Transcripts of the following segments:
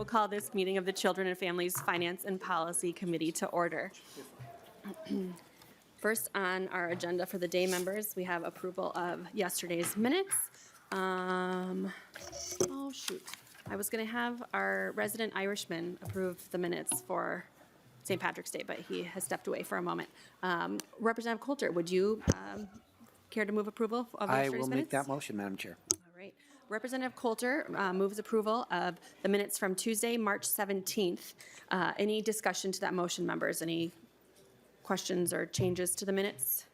will call this meeting of the Children and Families Finance and Policy Committee to order. First on our agenda for the day, members, we have approval of yesterday's minutes. Oh, shoot. I was going to have our resident Irishman approve the minutes for St. Patrick's Day, but he has stepped away for a moment. Representative Coulter, would you care to move approval of yesterday's minutes? I will make that motion, Madam Chair. All right. Representative Coulter moves approval of the minutes from Tuesday, March 17th. Any discussion to that motion, members? Any questions or changes to the minutes?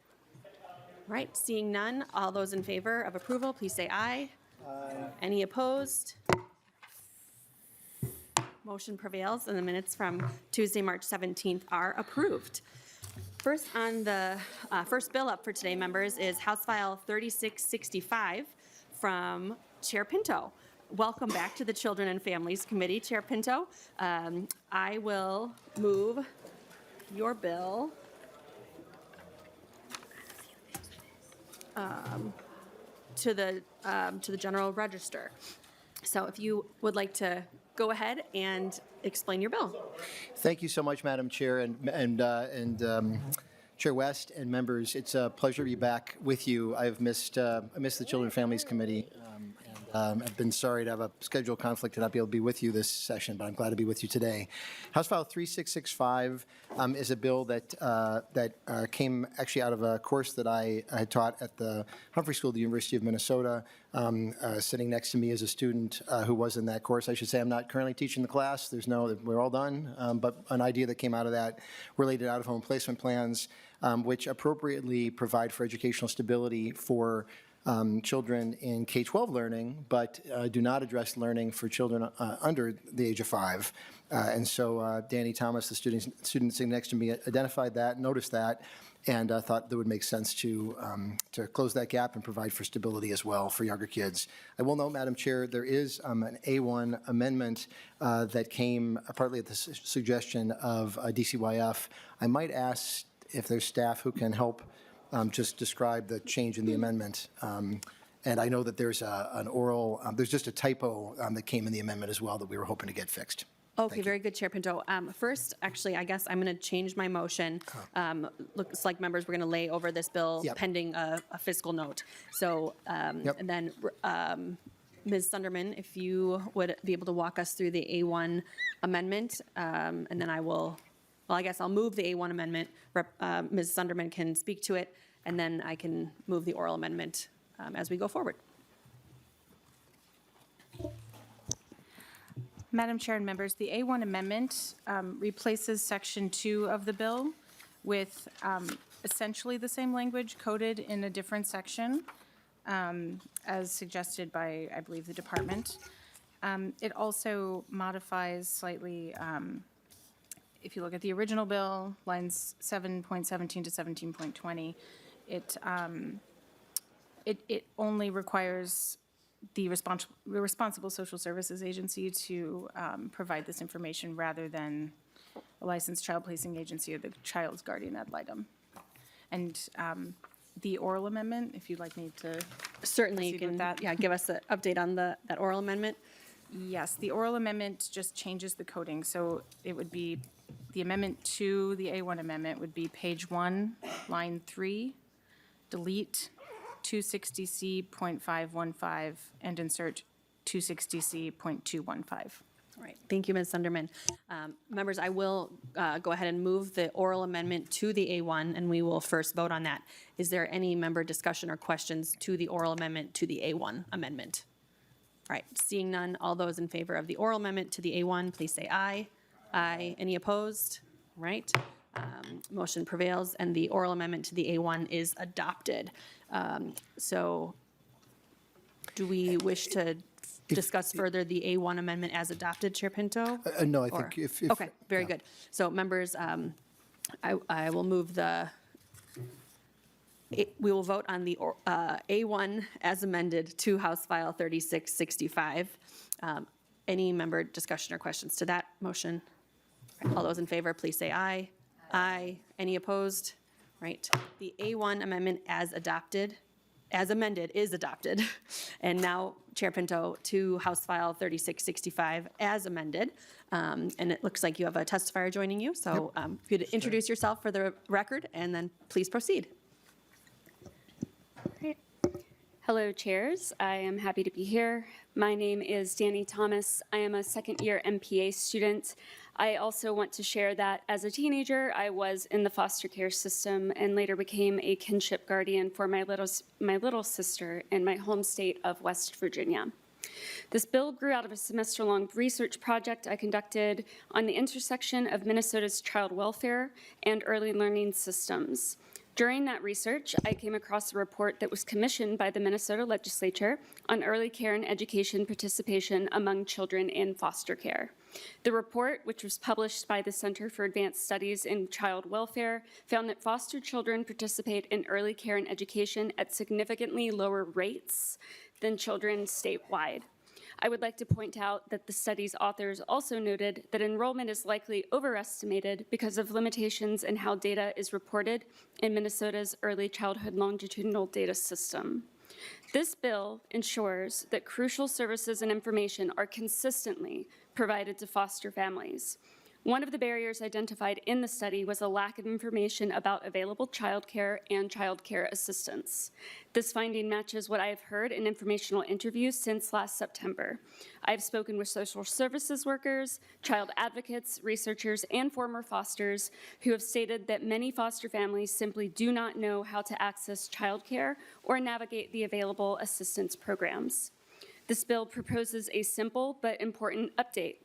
All right, seeing none, all those in favor of approval, please say aye. Aye. Any opposed? Motion prevails, and the minutes from Tuesday, March 17th are approved. First on the first bill up for today, members, is House File 3665 from Chair Pinto. Welcome back to the Children and Families Committee, Chair Pinto. I will move your bill to the General Register. So if you would like to go ahead and explain your bill. Thank you so much, Madam Chair, and Chair West and members. It's a pleasure to be back with you. I missed the Children and Families Committee. I've been sorry to have a schedule conflict to not be able to be with you this session, but I'm glad to be with you today. House File 3665 is a bill that came actually out of a course that I had taught at the Humphrey School at the University of Minnesota. Sitting next to me is a student who was in that course. I should say I'm not currently teaching the class. We're all done, but an idea that came out of that related out-of-home placement plans, which appropriately provide for educational stability for children in K-12 learning, but do not address learning for children under the age of 5. And so Danny Thomas, the student sitting next to me, identified that, noticed that, and thought that would make sense to close that gap and provide for stability as well for younger kids. I will note, Madam Chair, there is an A1 amendment that came partly at the suggestion of DCYF. I might ask if there's staff who can help just describe the change in the amendment. And I know that there's an oral, there's just a typo that came in the amendment as well that we were hoping to get fixed. Okay, very good, Chair Pinto. First, actually, I guess I'm going to change my motion. Looks like, members, we're going to lay over this bill pending a fiscal note. So, and then Ms. Sunderman, if you would be able to walk us through the A1 amendment, and then well, I guess I'll move the A1 amendment. Ms. Sunderman can speak to it, and then I can move the oral amendment as we go forward. Madam Chair and members, the A1 amendment replaces Section 2 of the bill with essentially the same language coded in a different section, as suggested by, I believe, the department. It also modifies slightly, if you look at the original bill, lines 7.17 to 17.20, it only requires the responsible social services agency to provide this information rather than a licensed child placing agency or the child's guardian ad litem. And the oral amendment, if you'd like me to certainly you can give us an update on that oral amendment. Yes, the oral amendment just changes the coding. So it would be the amendment to the A1 amendment would be page 1, line 3, delete 260C.515 and insert 260C.215. All right, thank you, Ms. Sunderman. Members, I will go ahead and move the oral amendment to the A1, and we will first vote on that. Is there any member discussion or questions to the oral amendment to the A1 amendment? All right, seeing none, all those in favor of the oral amendment to the A1, please say aye. Aye. Any opposed? All right. Motion prevails, and the oral amendment to the A1 is adopted. So do we wish to discuss further the A1 amendment as adopted, Chair Pinto? No, I think if okay, very good. So, members, I will move we will vote on the A1 as amended to House File 3665. Any member discussion or questions to that motion? All those in favor, please say aye. Aye. Any opposed? Right. The A1 amendment as adopted as amended is adopted. And now, Chair Pinto, to House File 3665 as amended. And it looks like you have a testifier joining you, so if you'd introduce yourself for the record, and then please proceed. Great. Hello, chairs. I am happy to be here. My name is Danny Thomas. I am a second-year MPA student. I also want to share that as a teenager, I was in the foster care system and later became a kinship guardian for my little sister in my home state of West Virginia. This bill grew out of a semester-long research project I conducted on the intersection of Minnesota's child welfare and early learning systems. During that research, I came across a report that was commissioned by the Minnesota legislature on early care and education participation among children in foster care. The report, which was published by the Center for Advanced Studies in Child Welfare, found that foster children participate in early care and education at significantly lower rates than children statewide. I would like to point out that the study's authors also noted that enrollment is likely overestimated because of limitations in how data is reported in Minnesota's early childhood longitudinal data system. This bill ensures that crucial services and information are consistently provided to foster families. One of the barriers identified in the study was a lack of information about available childcare and childcare assistance. This finding matches what I have heard in informational interviews since last September. I've spoken with social services workers, child advocates, researchers, and former fosters who have stated that many foster families simply do not know how to access childcare or navigate the available assistance programs. This bill proposes a simple but important update,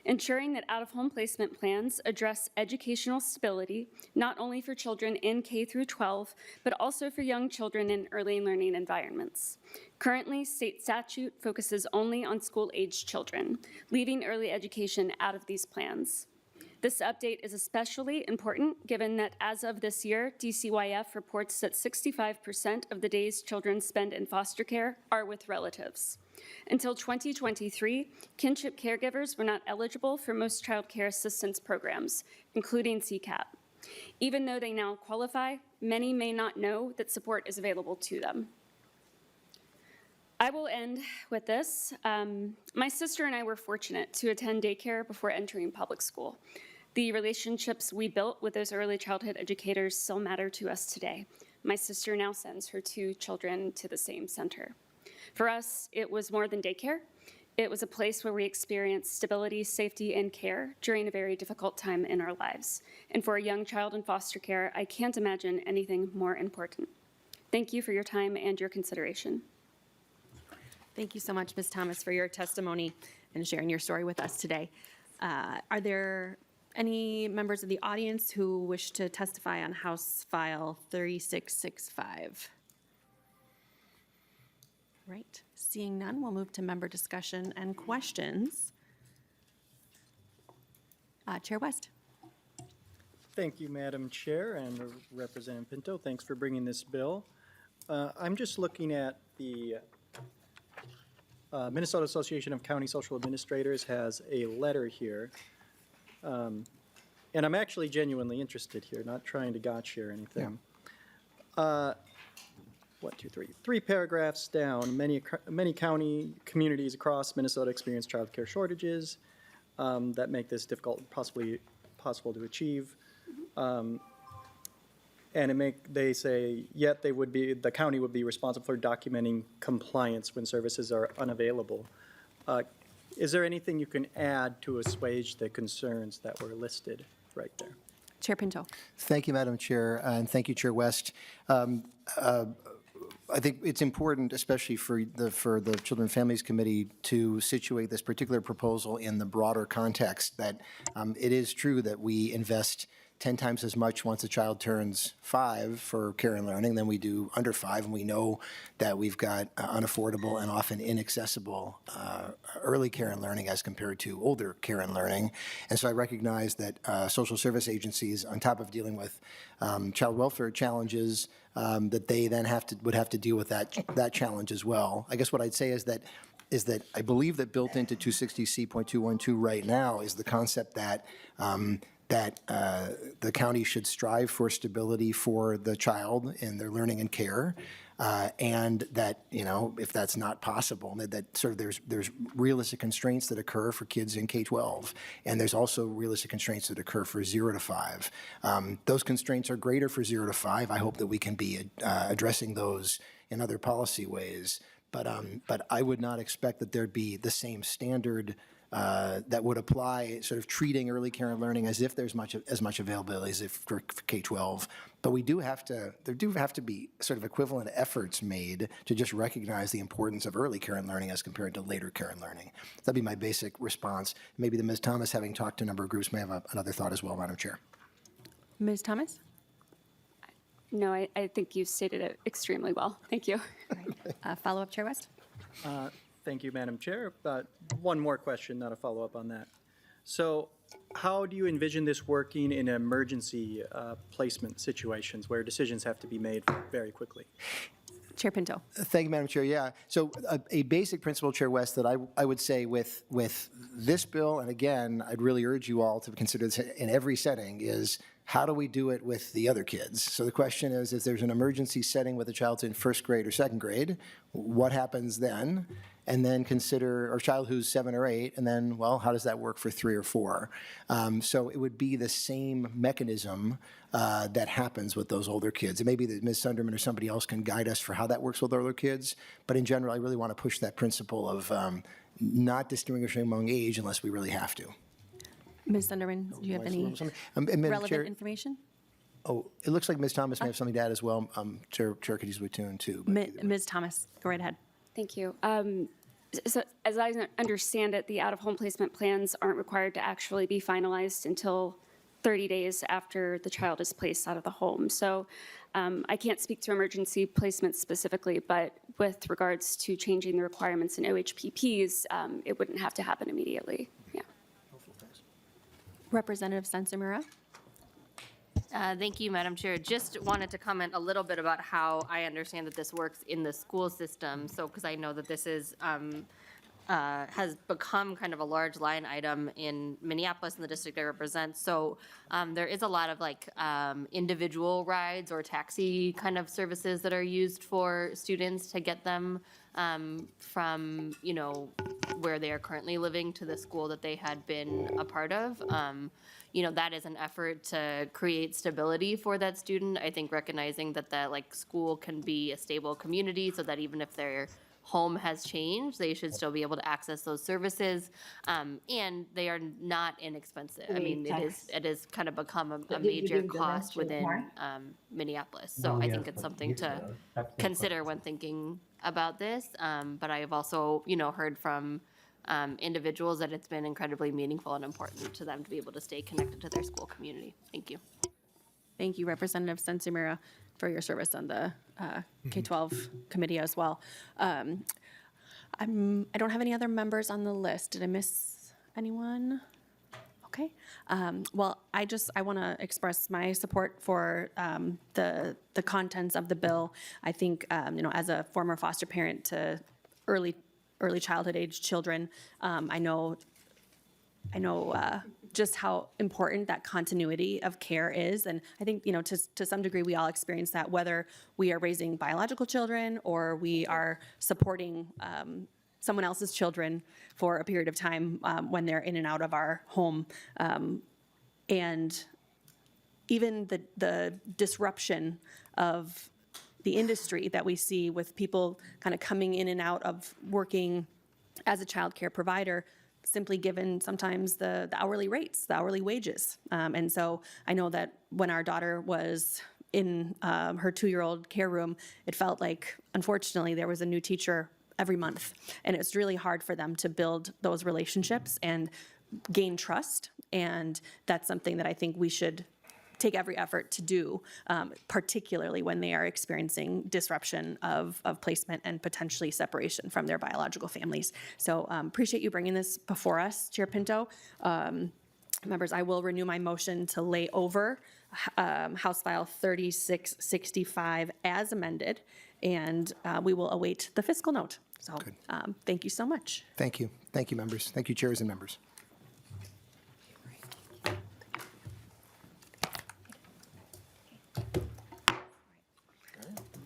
ensuring that out-of-home placement plans address educational stability, not only for children in K through 12, but also for young children in early learning environments. Currently, state statute focuses only on school-aged children, leaving early education out of these plans. This update is especially important given that as of this year, DCYF reports that 65% of the days children spend in foster care are with relatives. Until 2023, kinship caregivers were not eligible for most child care assistance programs, including CCAP. Even though they now qualify, many may not know that support is available to them. I will end with this. My sister and I were fortunate to attend daycare before entering public school. The relationships we built with those early childhood educators still matter to us today. My sister now sends her 2 children to the same center. For us, it was more than daycare. It was a place where we experienced stability, safety, and care during a very difficult time in our lives. And for a young child in foster care, I can't imagine anything more important. Thank you for your time and your consideration. Thank you so much, Ms. Thomas, for your testimony and sharing your story with us today. Are there any members of the audience who wish to testify on House File 3665? Right, seeing none, we'll move to member discussion and questions. Chair West. Thank you, Madam Chair, and Representative Pinto. Thanks for bringing this bill. I'm just looking at the Minnesota Association of County Social Administrators has a letter here. And I'm actually genuinely interested here, not trying to gotcha or anything. Yeah. 3 paragraphs down, many county communities across Minnesota experience child care shortages that make this difficult, possibly possible to achieve. And they say, yet the county would be responsible for documenting compliance when services are unavailable. Is there anything you can add to assuage the concerns that were listed right there? Chair Pinto. Thank you, Madam Chair, and thank you, Chair West. I think it's important, especially for the Children and Families Committee, to situate this particular proposal in the broader context that it is true that we invest 10 times as much once a child turns 5 for care and learning than we do under 5, and we know that we've got unaffordable and often inaccessible early care and learning as compared to older care and learning. And so I recognize that social service agencies, on top of dealing with child welfare challenges, that they then would have to deal with that challenge as well. I guess what I'd say is that I believe that built into 260C.212 right now is the concept that the county should strive for stability for the child in their learning and care. and that, if that's not possible, that sort of there's realistic constraints that occur for kids in K-12, and there's also realistic constraints that occur for 0 to 5. Those constraints are greater for 0 to 5. I hope that we can be addressing those in other policy ways, but I would not expect that there'd be the same standard that would apply, sort of treating early care and learning as if there's as much availability as if for K-12. But there do have to be sort of equivalent efforts made to just recognize the importance of early care and learning as compared to later care and learning. That'd be my basic response. Maybe the Ms. Thomas, having talked to a number of groups, may have another thought as well, Madam Chair. Ms. Thomas? No, I think you stated it extremely well. Thank you. Follow-up, Chair West? Thank you, Madam Chair. One more question, not a follow-up on that. So how do you envision this working in emergency placement situations where decisions have to be made very quickly? Chair Pinto? Thank you, Madam Chair. Yeah. So a basic principle, Chair West, that I would say with this bill, and again, I'd really urge you all to consider this in every setting, is how do we do it with the other kids? So the question is, if there's an emergency setting with a child in first grade or second grade, what happens then? And then consider, or a child who's 7 or 8, and then, well, how does that work for 3 or 4? So it would be the same mechanism that happens with those older kids. It may be that Ms. Sunderman or somebody else can guide us for how that works with older kids, but in general, I really want to push that principle of not distinguishing among age unless we really have to. Ms. Sunderman, do you have any relevant information? Oh, it looks like Ms. Thomas may have something to add as well. Chair Kadis-Wittoon, too. Ms. Thomas, go right ahead. Thank you. So as I understand it, the out-of-home placement plans aren't required to actually be finalized until 30 days after the child is placed out of the home. So I can't speak to emergency placement specifically, but with regards to changing the requirements in OHPPs, it wouldn't have to happen immediately. Yeah. Representative Sensimura? Thank you, Madam Chair. Just wanted to comment a little bit about how I understand that this works in the school system. So, because I know that this is has become kind of a large line item in Minneapolis and the district I represent. So there is a lot of individual rides or taxi kind of services that are used for students to get them from, where they are currently living to the school that they had been a part of. That is an effort to create stability for that student. I think recognizing that school can be a stable community so that even if their home has changed, they should still be able to access those services. And they are not inexpensive. I mean, it is kind of become a major cost within Minneapolis. So I think it's something to consider when thinking about this. But I have also, heard from individuals that it's been incredibly meaningful and important to them to be able to stay connected to their school community. Thank you. Thank you, Representative Sensimura, for your service on the K-12 committee as well. I don't have any other members on the list. Did I miss anyone? Okay. Well, I want to express my support for the contents of the bill. I think, as a former foster parent to early childhood age children, I know just how important that continuity of care is. And I think, to some degree, we all experience that, whether we are raising biological children or we are supporting someone else's children for a period of time when they're in and out of our home. And even the disruption of the industry that we see with people kind of coming in and out of working as a child care provider, simply given sometimes the hourly rates, the hourly wages. And so I know that when our daughter was in her 2-year-old care room, it felt like, unfortunately, there was a new teacher every month. And it's really hard for them to build those relationships and gain trust. And that's something that I think we should take every effort to do, particularly when they are experiencing disruption of placement and potentially separation from their biological families. So appreciate you bringing this before us, Chair Pinto. Members, I will renew my motion to lay over House File 3665 as amended, and we will await the fiscal note. So thank you so much. Thank you. Thank you, members. Thank you, chairs and members.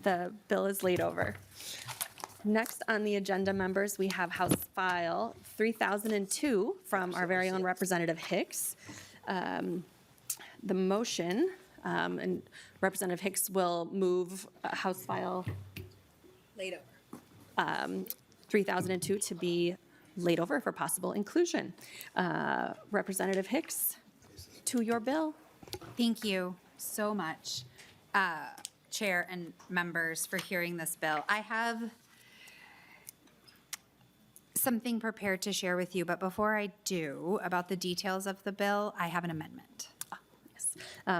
The bill is laid over. Next on the agenda, members, we have House File 3002 from our very own Representative Hicks. The motion, and Representative Hicks will move House File Laid over. 3002 to be laid over for possible inclusion. Representative Hicks, to your bill. Thank you so much, Chair and members, for hearing this bill. I have something prepared to share with you, but before I do, about the details of the bill, I have an amendment.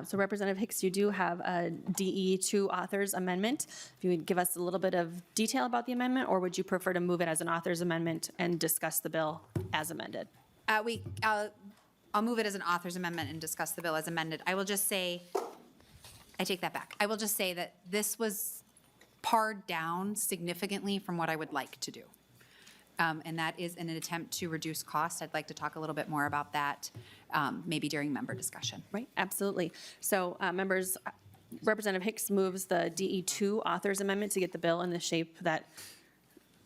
So Representative Hicks, you do have a DE2 authors amendment. If you would give us a little bit of detail about the amendment, or would you prefer to move it as an authors amendment and discuss the bill as amended? I'll move it as an author's amendment and discuss the bill as amended. I will just say, I take that back. I will just say that this was pared down significantly from what I would like to do. And that is in an attempt to reduce cost. I'd like to talk a little bit more about that, maybe during member discussion. Right, absolutely. So members, Representative Hicks moves the DE2 authors amendment to get the bill in the shape that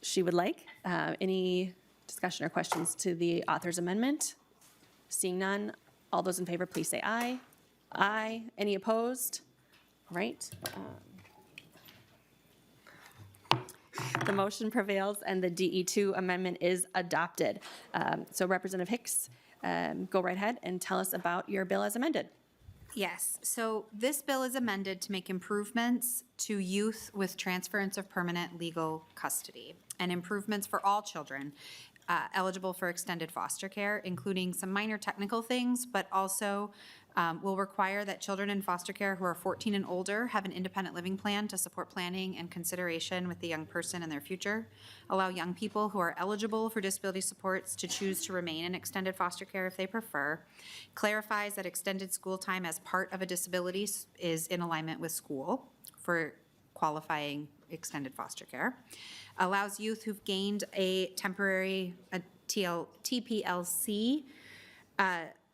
she would like. Any discussion or questions to the authors amendment? Seeing none, all those in favor, please say aye. Aye. Any opposed? All right. The motion prevails and the DE2 amendment is adopted. So Representative Hicks, go right ahead and tell us about your bill as amended. Yes, so this bill is amended to make improvements to youth with transference of permanent legal custody and improvements for all children eligible for extended foster care, including some minor technical things, but also will require that children in foster care who are 14 and older have an independent living plan to support planning and consideration with the young person and their future, allow young people who are eligible for disability supports to choose to remain in extended foster care if they prefer, clarifies that extended school time as part of a disability is in alignment with school for qualifying extended foster care, allows youth who've gained a temporary TPLC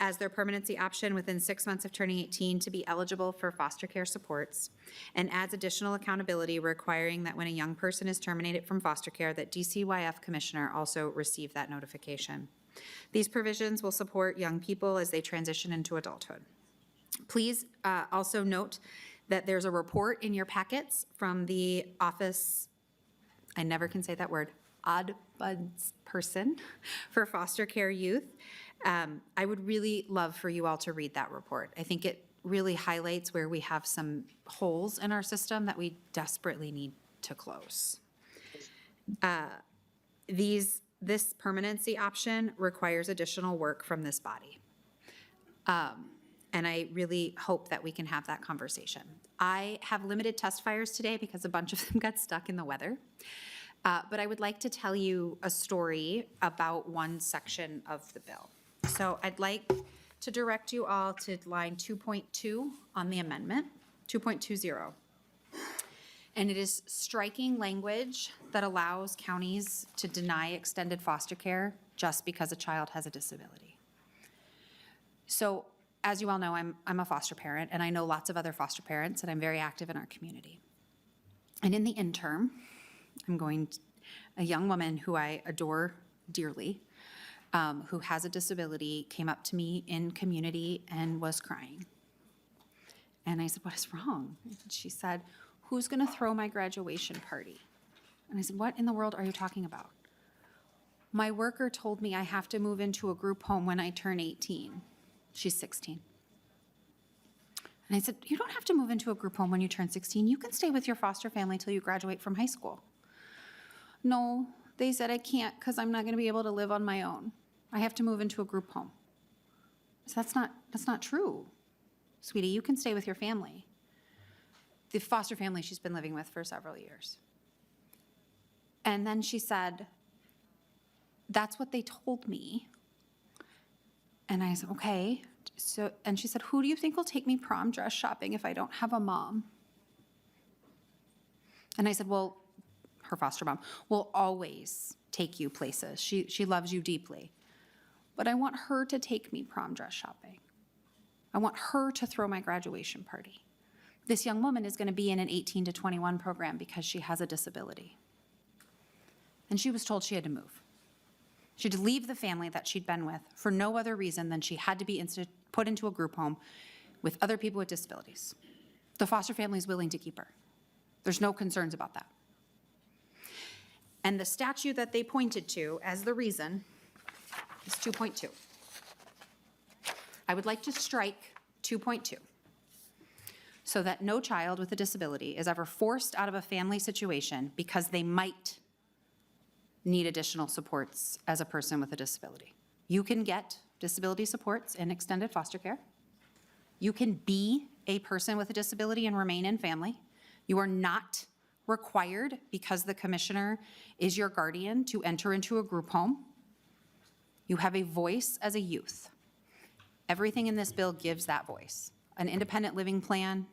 as their permanency option within 6 months of turning 18 to be eligible for foster care supports, and adds additional accountability requiring that when a young person is terminated from foster care, that DCYF commissioner also receive that notification. These provisions will support young people as they transition into adulthood. Please also note that there's a report in your packets from the office, I never can say that word, Ombudsperson for foster care youth. I would really love for you all to read that report. I think it really highlights where we have some holes in our system that we desperately need to close. This permanency option requires additional work from this body. And I really hope that we can have that conversation. I have limited testifiers today because a bunch of them got stuck in the weather. But I would like to tell you a story about one section of the bill. So I'd like to direct you all to line 2.2 on the amendment, 2.20. And it is striking language that allows counties to deny extended foster care just because a child has a disability. So as you all know, I'm a foster parent, and I know lots of other foster parents, and I'm very active in our community. And in the interim, a young woman who I adore dearly, who has a disability, came up to me in community and was crying. And I said, "What is wrong?" And she said, "Who's going to throw my graduation party?" And I said, "What in the world are you talking about?" "My worker told me I have to move into a group home when I turn 18. She's 16. And I said, "You don't have to move into a group home when you turn 16. You can stay with your foster family till you graduate from high school." "No, they said I can't because I'm not going to be able to live on my own. I have to move into a group home." So that's not true. "Sweetie, you can stay with your family." The foster family she's been living with for several years. And then she said, "That's what they told me." And I said, "Okay." And she said, "Who do you think will take me prom dress shopping if I don't have a mom?" And I said, "Well, her foster mom will always take you places. She loves you deeply. But I want her to take me prom dress shopping. I want her to throw my graduation party. This young woman is going to be in an 18 to 21 program because she has a disability. And she was told she had to move. She had to leave the family that she'd been with for no other reason than she had to be put into a group home with other people with disabilities. The foster family is willing to keep her. There's no concerns about that. And the statute that they pointed to as the reason is 2.2. I would like to strike 2.2 so that no child with a disability is ever forced out of a family situation because they might need additional supports as a person with a disability. You can get disability supports in extended foster care. You can be a person with a disability and remain in family. You are not required, because the commissioner is your guardian, to enter into a group home. You have a voice as a youth. Everything in this bill gives that voice. An independent living plan,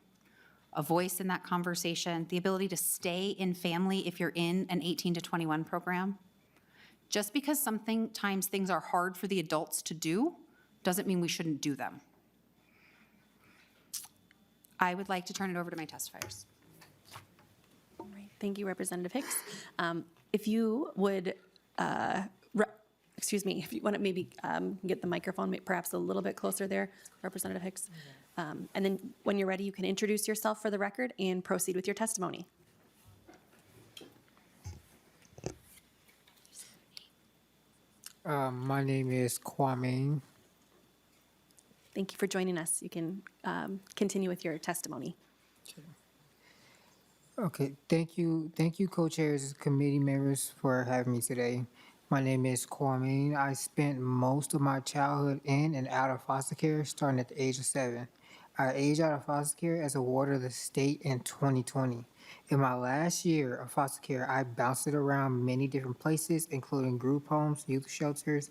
a voice in that conversation, the ability to stay in family if you're in an 18 to 21 program. Just because sometimes things are hard for the adults to do, doesn't mean we shouldn't do them. I would like to turn it over to my testifiers. All right, thank you, Representative Hicks. If you would, excuse me, if you want to maybe get the microphone perhaps a little bit closer there, Representative Hicks. And then when you're ready, you can introduce yourself for the record and proceed with your testimony. My name is Kwame. Thank you for joining us. You can continue with your testimony. Okay, thank you, co-chairs, committee members for having me today. My name is Kwame. I spent most of my childhood in and out of foster care starting at the age of 7. I aged out of foster care as a ward of the state in 2020. In my last year of foster care, I bounced it around many different places, including group homes, youth shelters,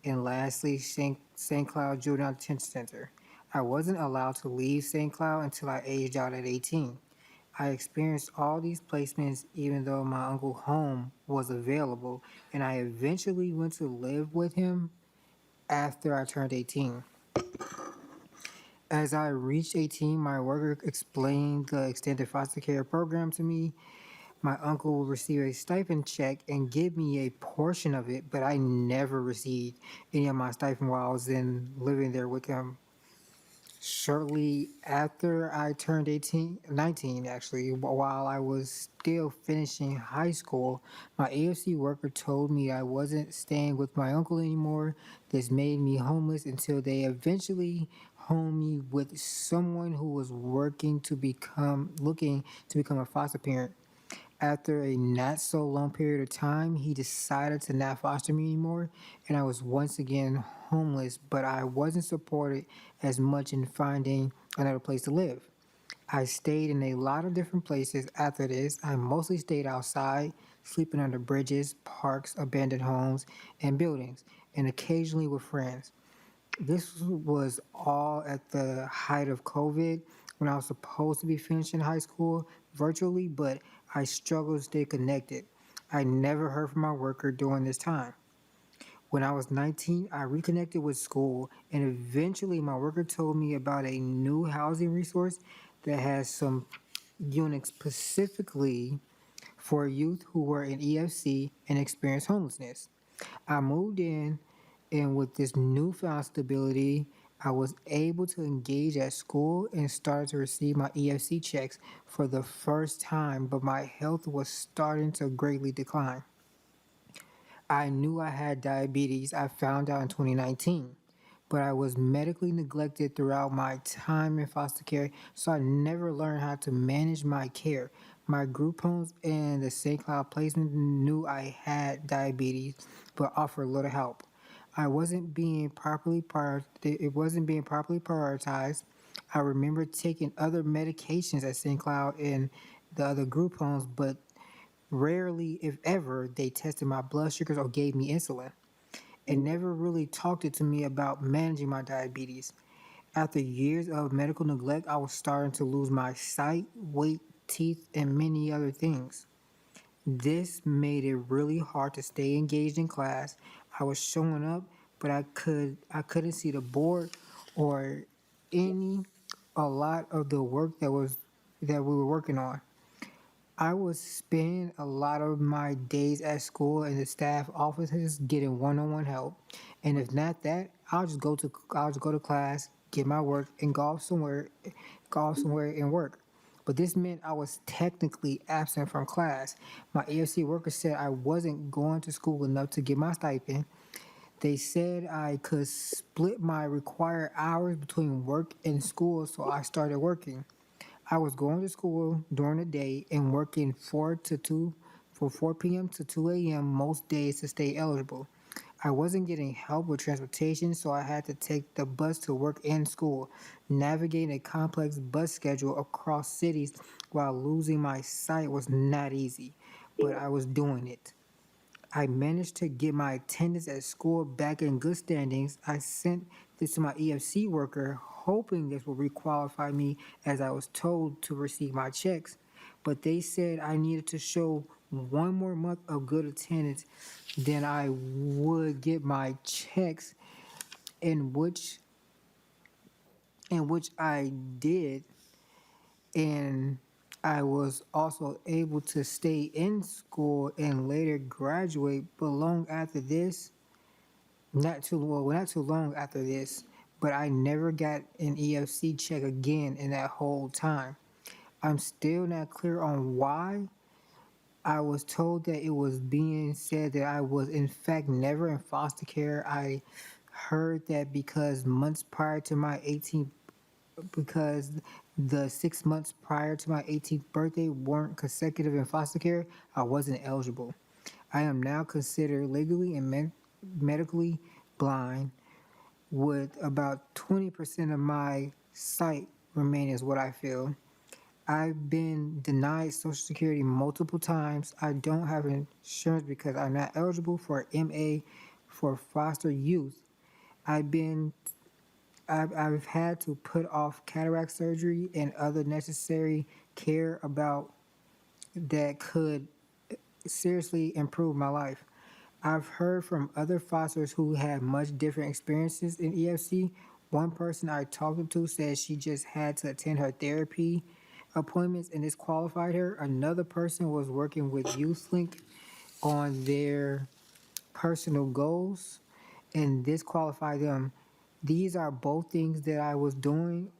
and lastly, St. Cloud Juvenile Detention Center. I wasn't allowed to leave St. Cloud until I aged out at 18. I experienced all these placements even though my uncle's home was available, and I eventually went to live with him after I turned 18. As I reached 18, my worker explained the extended foster care program to me. My uncle would receive a stipend check and give me a portion of it, but I never received any of my stipend while I was living there with him. Shortly after I turned 19 actually, while I was still finishing high school, my AFC worker told me I wasn't staying with my uncle anymore. This made me homeless until they eventually homed me with someone who was looking to become a foster parent. After a not so long period of time, he decided to not foster me anymore, and I was once again homeless, but I wasn't supported as much in finding another place to live. I stayed in a lot of different places after this. I mostly stayed outside, sleeping under bridges, parks, abandoned homes, and buildings, and occasionally with friends. This was all at the height of COVID, when I was supposed to be finishing high school virtually, but I struggled to stay connected. I never heard from my worker during this time. When I was 19, I reconnected with school, and eventually my worker told me about a new housing resource that has some units specifically for youth who were in EFC and experienced homelessness. I moved in, and with this newfound stability, I was able to engage at school and started to receive my EFC checks for the first time, but my health was starting to greatly decline. I knew I had diabetes. I found out in 2019, but I was medically neglected throughout my time in foster care, so I never learned how to manage my care. My group homes and the St. Cloud placement knew I had diabetes, but offered little help. It wasn't being properly prioritized. I remember taking other medications at St. Cloud and the other group homes, but rarely, if ever, they tested my blood sugars or gave me insulin. It never really talked to me about managing my diabetes. After years of medical neglect, I was starting to lose my sight, weight, teeth, and many other things. This made it really hard to stay engaged in class. I was showing up, but I couldn't see the board or a lot of the work that was that we were working on. I would spend a lot of my days at school in the staff offices getting one-on-one help, and if not that, I'll just go to class, get my work, and go off somewhere and work. But this meant I was technically absent from class. My EFC worker said I wasn't going to school enough to get my stipend. They said I could split my required hours between work and school, so I started working. I was going to school during the day and working 4 p.m. to 2 a.m. most days to stay eligible. I wasn't getting help with transportation, so I had to take the bus to work and school. Navigating a complex bus schedule across cities while losing my sight was not easy, but I was doing it. I managed to get my attendance at school back in good standings. I sent this to my EFC worker, hoping this would requalify me as I was told to receive my checks. But they said I needed to show one more month of good attendance, then I would get my checks, in which I did, and I was also able to stay in school and later graduate. But long after this, not too long after this, but I never got an EFC check again in that whole time. I'm still not clear on why. I was told that it was being said that I was in fact never in foster care. I heard that because the 6 months prior to my 18th birthday weren't consecutive in foster care, I wasn't eligible. I am now considered legally and medically blind, with about 20% of my sight remaining, is what I feel. I've been denied Social Security multiple times. I don't have insurance because I'm not eligible for MA for foster youth. I've had to put off cataract surgery and other necessary care about that could seriously improve my life. I've heard from other fosters who had much different experiences in EFC. One person I talked to said she just had to attend her therapy appointments and this qualified her. Another person was working with YouthLink on their personal goals, and this qualified them. These are both things that I was doing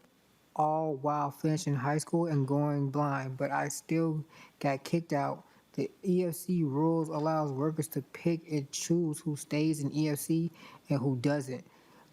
all while finishing high school and going blind, but I still got kicked out. The EFC rules allows workers to pick and choose who stays in EFC and who doesn't.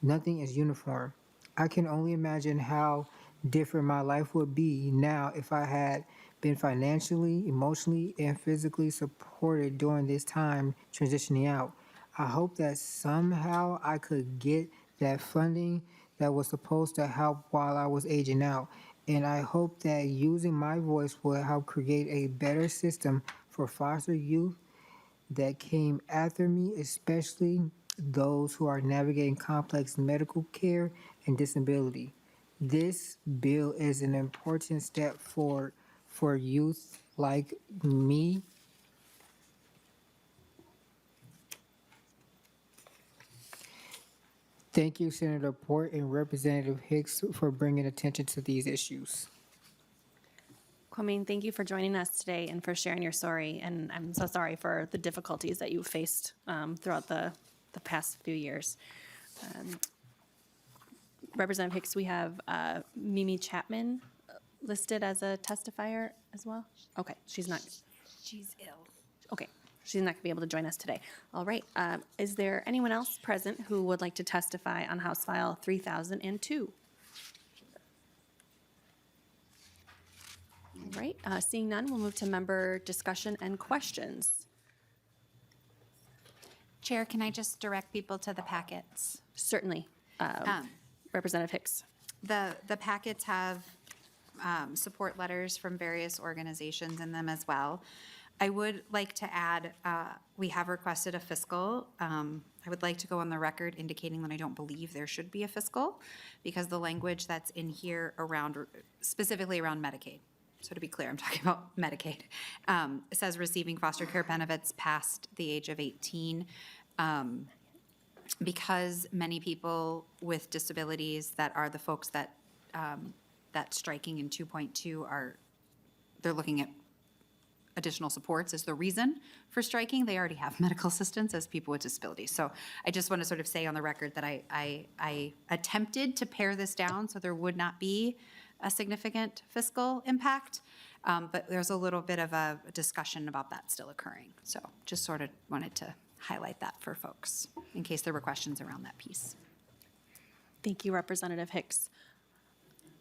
Nothing is uniform. I can only imagine how different my life would be now if I had been financially, emotionally, and physically supported during this time transitioning out. I hope that somehow I could get that funding that was supposed to help while I was aging out. And I hope that using my voice will help create a better system for foster youth that came after me, especially those who are navigating complex medical care and disability. This bill is an important step forward for youth like me. Thank you, Senator Port and Representative Hicks, for bringing attention to these issues. Kwame, thank you for joining us today and for sharing your story. And I'm so sorry for the difficulties that you faced throughout the past few years. Representative Hicks, we have Mimi Chapman listed as a testifier as well. Okay, she's ill. Okay, she's not going to be able to join us today. All right, is there anyone else present who would like to testify on House File 3002? All right, seeing none, we'll move to member discussion and questions. Chair, can I just direct people to the packets? Certainly. Representative Hicks. The packets have support letters from various organizations in them as well. I would like to add, we have requested a fiscal. I would like to go on the record indicating that I don't believe there should be a fiscal because the language that's in here specifically around Medicaid. So to be clear, I'm talking about Medicaid. It says receiving foster care benefits past the age of 18. Because many people with disabilities that are the folks that striking in 2.2 are they're looking at additional supports as the reason for striking. They already have medical assistants as people with disabilities. So I just want to sort of say on the record that I attempted to pare this down so there would not be a significant fiscal impact, but there's a little bit of a discussion about that still occurring. So just sort of wanted to highlight that for folks in case there were questions around that piece. Thank you, Representative Hicks.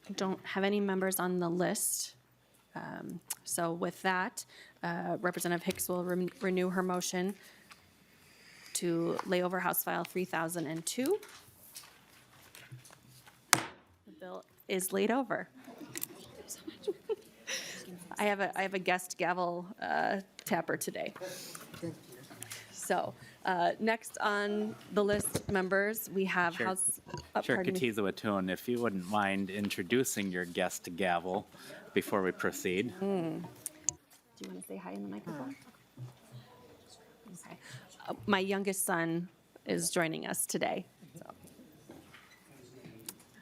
I don't have any members on the list. So with that, Representative Hicks will renew her motion to lay over House File 3002. The bill is laid over. I have a guest gavel tapper today. So next on the list, members, we have Chair- House. Chair pardon me. Katiza Watun, if you wouldn't mind introducing your guest gavel before we proceed. Do you want to say hi in the microphone? Okay. My youngest son is joining us today. So.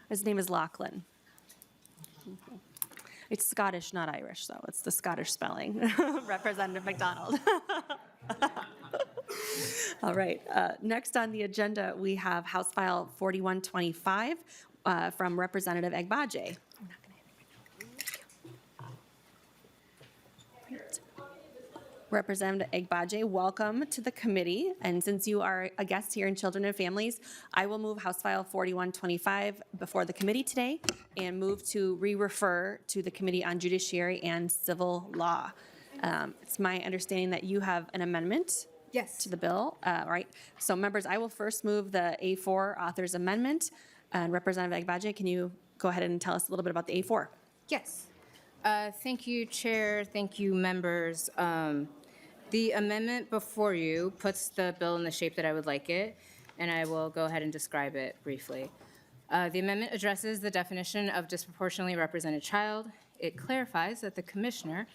His name is Lachlan. It's Scottish, not Irish, though. It's the Scottish spelling. Representative McDonald. All right. Next on the agenda, we have House File 4125 from Representative Agbaje. Representative Agbaje, welcome to the committee. And since you are a guest here in Children and Families, I will move House File 4125 before the committee today and move to re-refer to the Committee on Judiciary and Civil Law. It's my understanding that you have an amendment to the bill, right? So members, I will first move the A4 author's amendment. And Representative Agbaje, can you go ahead and tell us a little bit about the A4? Yes. Thank you, Chair. Thank you, members. The amendment before you puts the bill in the shape that I would like it, and I will go ahead and describe it briefly. The amendment addresses the definition of disproportionately represented child. It clarifies that the commissioner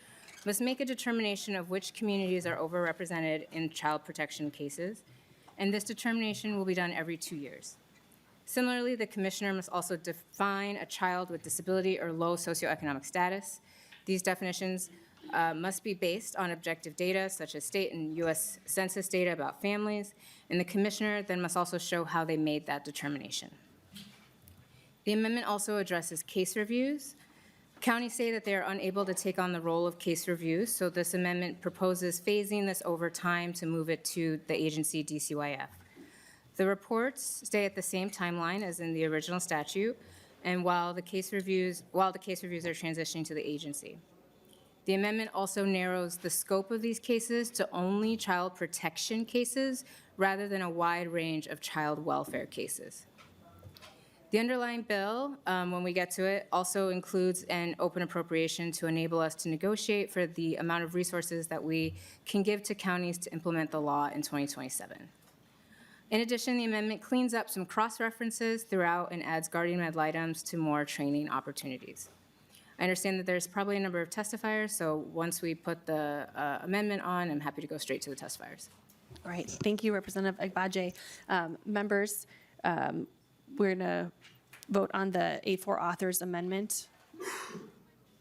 must make a determination of which communities are overrepresented in child protection cases, and this determination will be done every 2 years. Similarly, the commissioner must also define a child with disability or low socioeconomic status. These definitions must be based on objective data, such as state and U.S. Census data about families, and the commissioner then must also show how they made that determination. The amendment also addresses case reviews. Counties say that they are unable to take on the role of case reviews, so this amendment proposes phasing this over time to move it to the agency DCYF. The reports stay at the same timeline as in the original statute, and while the case reviews are transitioning to the agency. The amendment also narrows the scope of these cases to only child protection cases rather than a wide range of child welfare cases. The underlying bill, when we get to it, also includes an open appropriation to enable us to negotiate for the amount of resources that we can give to counties to implement the law in 2027. In addition, the amendment cleans up some cross-references throughout and adds guardian ad litems to more training opportunities. I understand that there's probably a number of testifiers, so once we put the amendment on, I'm happy to go straight to the testifiers. All right, thank you, Representative Agbaje. Members, we're going to vote on the A4 author's amendment. Are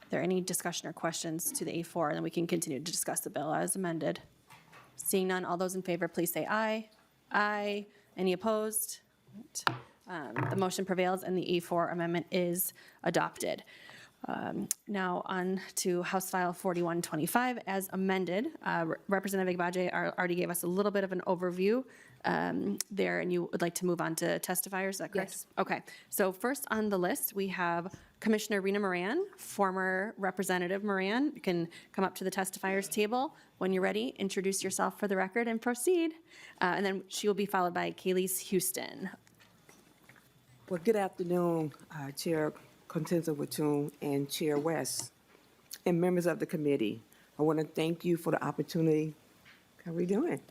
there any discussion or questions to the A4? And then we can continue to discuss the bill as amended. Seeing none, all those in favor, please say aye. Aye. Any opposed? The motion prevails and the A4 amendment is adopted. Now on to House File 4125 as amended. Representative Agbaje already gave us a little bit of an overview there, and you would like to move on to testifiers, is that correct? Yes. Okay, so first on the list, we have Commissioner Rena Moran, former Representative Moran. You can come up to the testifiers table. When you're ready, introduce yourself for the record and proceed. And then she will be followed by Kaylee's Houston. Well, good afternoon, Chair Contenza Watun and Chair West, and members of the committee. I want to thank you for the opportunity, how are we doing,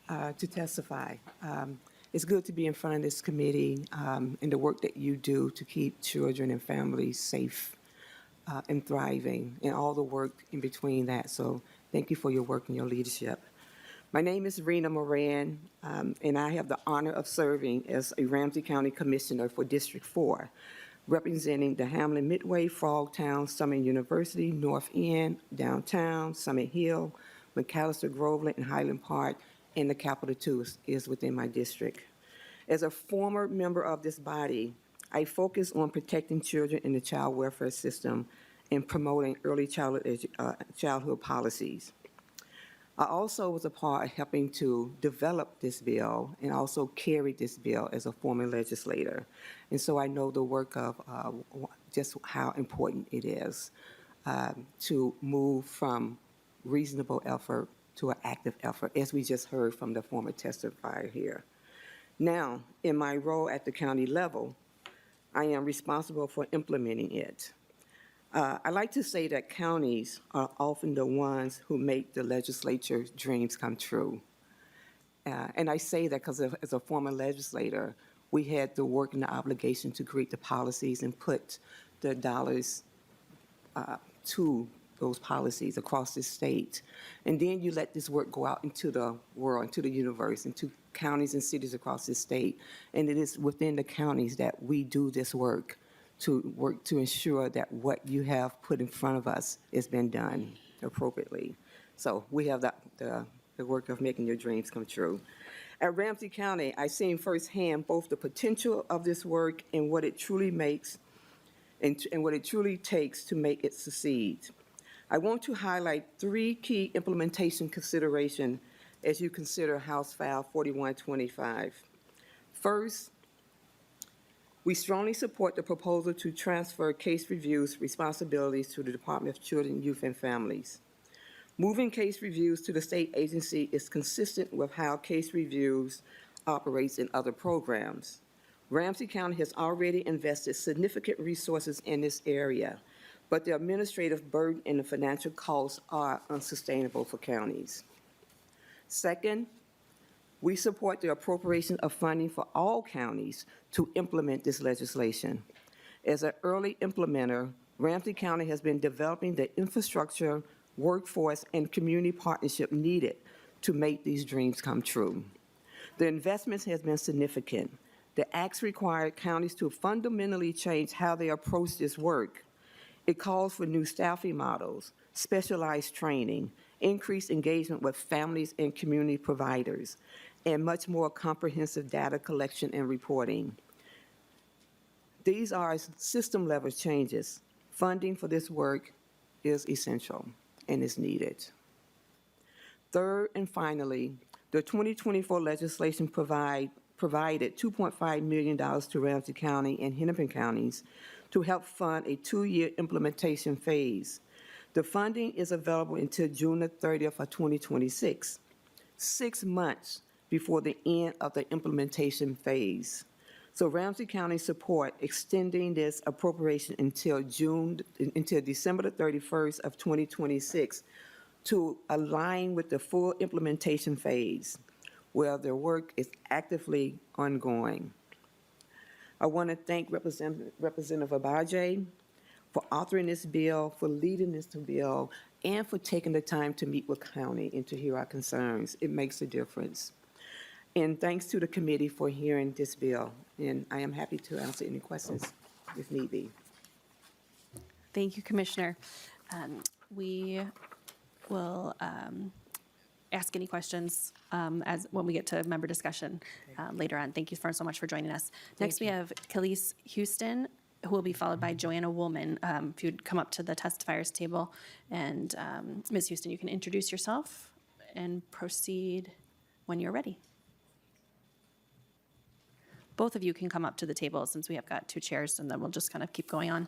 to testify. It's good to be in front of this committee and the work that you do to keep children and families safe and thriving, and all the work in between that. So thank you for your work and your leadership. My name is Rena Moran, and I have the honor of serving as a Ramsey County Commissioner for District 4. representing the Hamlin Midway, Frogtown, Summit University, North End, Downtown, Summit Hill, McAllister, Groveland, and Highland Park, and the Capital Two is within my district. As a former member of this body, I focus on protecting children in the child welfare system and promoting early childhood policies. I also was a part of helping to develop this bill and also carry this bill as a former legislator. And so I know the work of just how important it is to move from reasonable effort to an active effort, as we just heard from the former testifier here. Now, in my role at the county level, I am responsible for implementing it. I like to say that counties are often the ones who make the legislature's dreams come true. And I say that because as a former legislator, we had the work and the obligation to create the policies and put the dollars to those policies across the state. And then you let this work go out into the world, into the universe, into counties and cities across the state. And it is within the counties that we do this work to ensure that what you have put in front of us has been done appropriately. So we have the work of making your dreams come true. At Ramsey County, I've seen firsthand both the potential of this work and what it truly makes and what it truly takes to make it succeed. I want to highlight 3 key implementation considerations as you consider House File 4125. First, we strongly support the proposal to transfer case reviews responsibilities to the Department of Children, Youth, and Families. Moving case reviews to the state agency is consistent with how case reviews operates in other programs. Ramsey County has already invested significant resources in this area, but the administrative burden and the financial costs are unsustainable for counties. Second, we support the appropriation of funding for all counties to implement this legislation. As an early implementer, Ramsey County has been developing the infrastructure, workforce, and community partnership needed to make these dreams come true. The investments has been significant. The acts require counties to fundamentally change how they approach this work. It calls for new staffing models, specialized training, increased engagement with families and community providers, and much more comprehensive data collection and reporting. These are system-level changes. Funding for this work is essential and is needed. Third and finally, the 2024 legislation provided $2.5 million to Ramsey County and Hennepin counties to help fund a 2-year implementation phase. The funding is available until June the 30th of 2026, 6 months before the end of the implementation phase. So Ramsey County support extending this appropriation until December the 31st of 2026 to align with the full implementation phase, where the work is actively ongoing. I want to thank Representative Agbaje for authoring this bill, for leading this bill, and for taking the time to meet with county and to hear our concerns. It makes a difference. And thanks to the committee for hearing this bill. And I am happy to answer any questions if need be. Thank you, Commissioner. We will ask any questions when we get to member discussion later on. Thank you so much for joining us. Next, we have Khalees Houston, who will be followed by Joanna Woolman. If you'd come up to the testifiers table. And Ms. Houston, you can introduce yourself and proceed when you're ready. Both of you can come up to the table since we have got 2 chairs, and then we'll just kind of keep going on.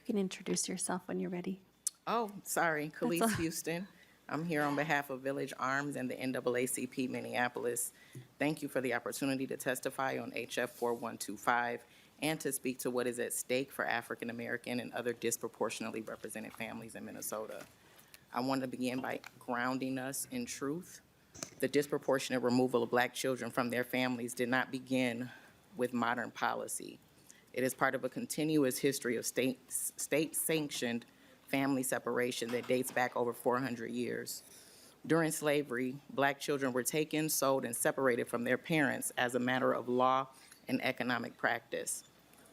You can introduce yourself when you're ready. Oh, sorry, Khalees all- Houston. I'm here on behalf of Village Arms and the NAACP Minneapolis. Thank you for the opportunity to testify on HF 4125 and to speak to what is at stake for African American and other disproportionately represented families in Minnesota. I want to begin by grounding us in truth. The disproportionate removal of Black children from their families did not begin with modern policy. It is part of a continuous history of state-sanctioned family separation that dates back over 400 years. During slavery, Black children were taken, sold, and separated from their parents as a matter of law and economic practice.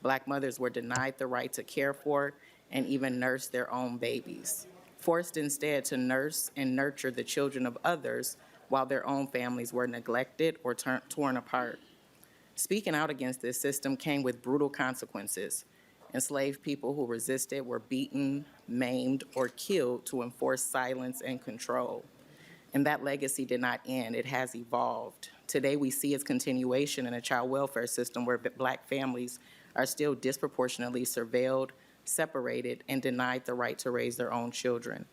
Black mothers were denied the right to care for and even nurse their own babies, forced instead to nurse and nurture the children of others while their own families were neglected or torn apart. Speaking out against this system came with brutal consequences. Enslaved people who resisted were beaten, maimed, or killed to enforce silence and control. And that legacy did not end, it has evolved. Today we see its continuation in a child welfare system where Black families are still disproportionately surveilled, separated, and denied the right to raise their own children.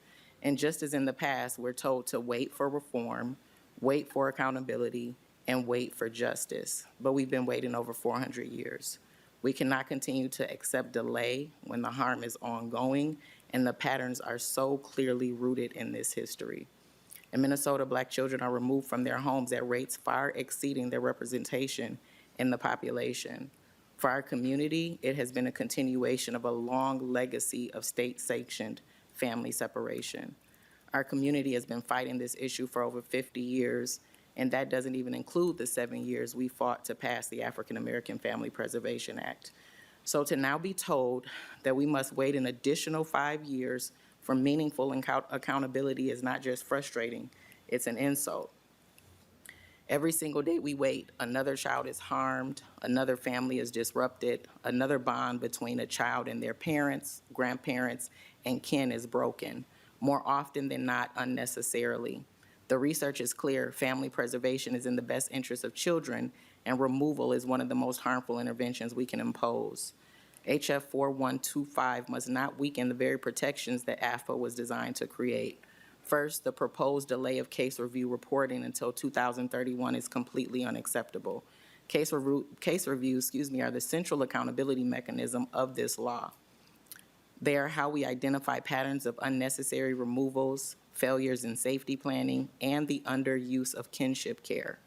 And just as in the past, we're told to wait for reform, wait for accountability, and wait for justice. But we've been waiting over 400 years. We cannot continue to accept delay when the harm is ongoing and the patterns are so clearly rooted in this history. In Minnesota, Black children are removed from their homes at rates far exceeding their representation in the population. For our community, it has been a continuation of a long legacy of state-sanctioned family separation. Our community has been fighting this issue for over 50 years, and that doesn't even include the 7 years we fought to pass the African American Family Preservation Act. So to now be told that we must wait an additional 5 years for meaningful accountability is not just frustrating, it's an insult. Every single day we wait, another child is harmed, another family is disrupted, another bond between a child and their parents, grandparents, and kin is broken, more often than not unnecessarily. The research is clear, family preservation is in the best interest of children, and removal is one of the most harmful interventions we can impose. HF 4125 must not weaken the very protections that AFA was designed to create. First, the proposed delay of case review reporting until 2031 is completely unacceptable. Case reviews, are the central accountability mechanism of this law. They are how we identify patterns of unnecessary removals, failures in safety planning, and the underuse of kinship care.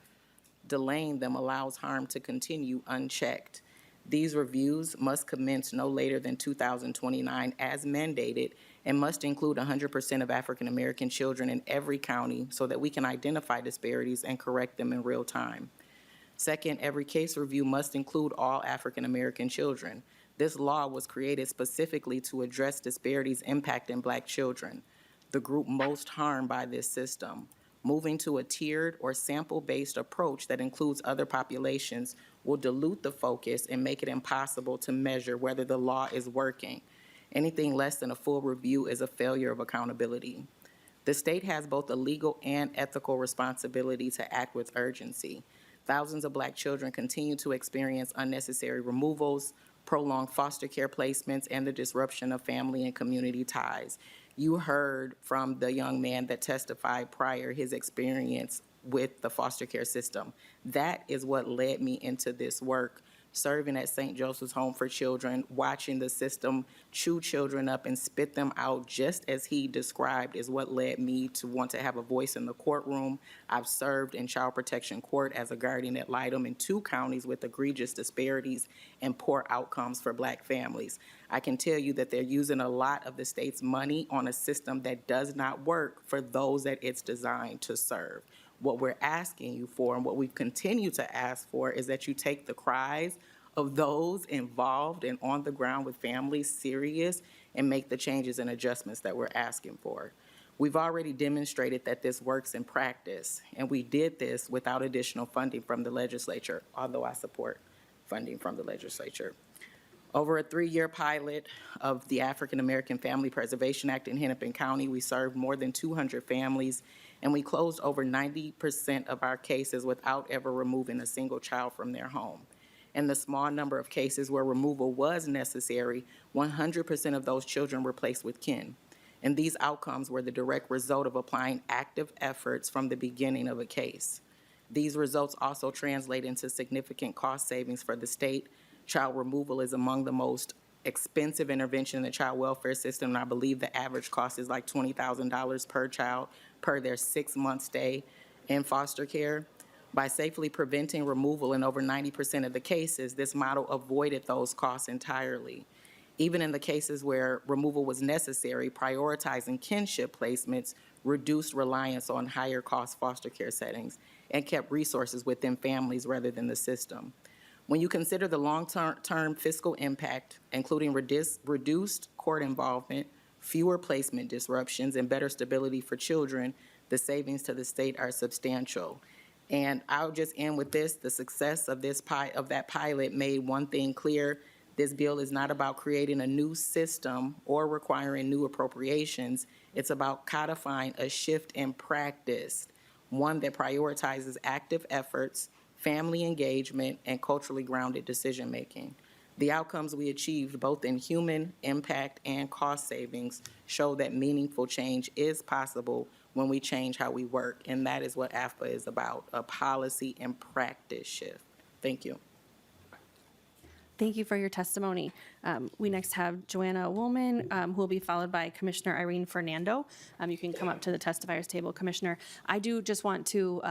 Delaying them allows harm to continue unchecked. These reviews must commence no later than 2029 as mandated and must include 100% of African American children in every county so that we can identify disparities and correct them in real time. Second, every case review must include all African American children. This law was created specifically to address disparities impacting Black children, the group most harmed by this system. Moving to a tiered or sample-based approach that includes other populations will dilute the focus and make it impossible to measure whether the law is working. Anything less than a full review is a failure of accountability. The state has both a legal and ethical responsibility to act with urgency. Thousands of Black children continue to experience unnecessary removals, prolonged foster care placements, and the disruption of family and community ties. You heard from the young man that testified prior his experience with the foster care system. That is what led me into this work, serving at St. Joseph's Home for Children, watching the system chew children up and spit them out just as he described is what led me to want to have a voice in the courtroom. I've served in child protection court as a guardian ad litem in 2 counties with egregious disparities and poor outcomes for Black families. I can tell you that they're using a lot of the state's money on a system that does not work for those that it's designed to serve. What we're asking you for and what we continue to ask for is that you take the cries of those involved and on the ground with families serious and make the changes and adjustments that we're asking for. We've already demonstrated that this works in practice, and we did this without additional funding from the legislature, although I support funding from the legislature. Over a 3-year pilot of the African American Family Preservation Act in Hennepin County, we served more than 200 families, and we closed over 90% of our cases without ever removing a single child from their home. In the small number of cases where removal was necessary, 100% of those children were placed with kin. and these outcomes were the direct result of applying active efforts from the beginning of a case. These results also translate into significant cost savings for the state. Child removal is among the most expensive intervention in the child welfare system, and I believe the average cost is like $20,000 per child per their 6-month stay in foster care. By safely preventing removal in over 90% of the cases, this model avoided those costs entirely. Even in the cases where removal was necessary, prioritizing kinship placements reduced reliance on higher cost foster care settings and kept resources within families rather than the system. When you consider the long-term fiscal impact, including reduced court involvement, fewer placement disruptions, and better stability for children, the savings to the state are substantial. And I'll just end with this. The success of that pilot made one thing clear. This bill is not about creating a new system or requiring new appropriations. It's about codifying a shift in practice, one that prioritizes active efforts, family engagement, and culturally grounded decision-making. The outcomes we achieved, both in human impact and cost savings, show that meaningful change is possible when we change how we work, and that is what AFPA is about, a policy and practice shift. Thank you. Thank you for your testimony. We next have Joanna Woolman, who will be followed by Commissioner Irene Fernando. You can come up to the testifiers table, Commissioner. I do just want to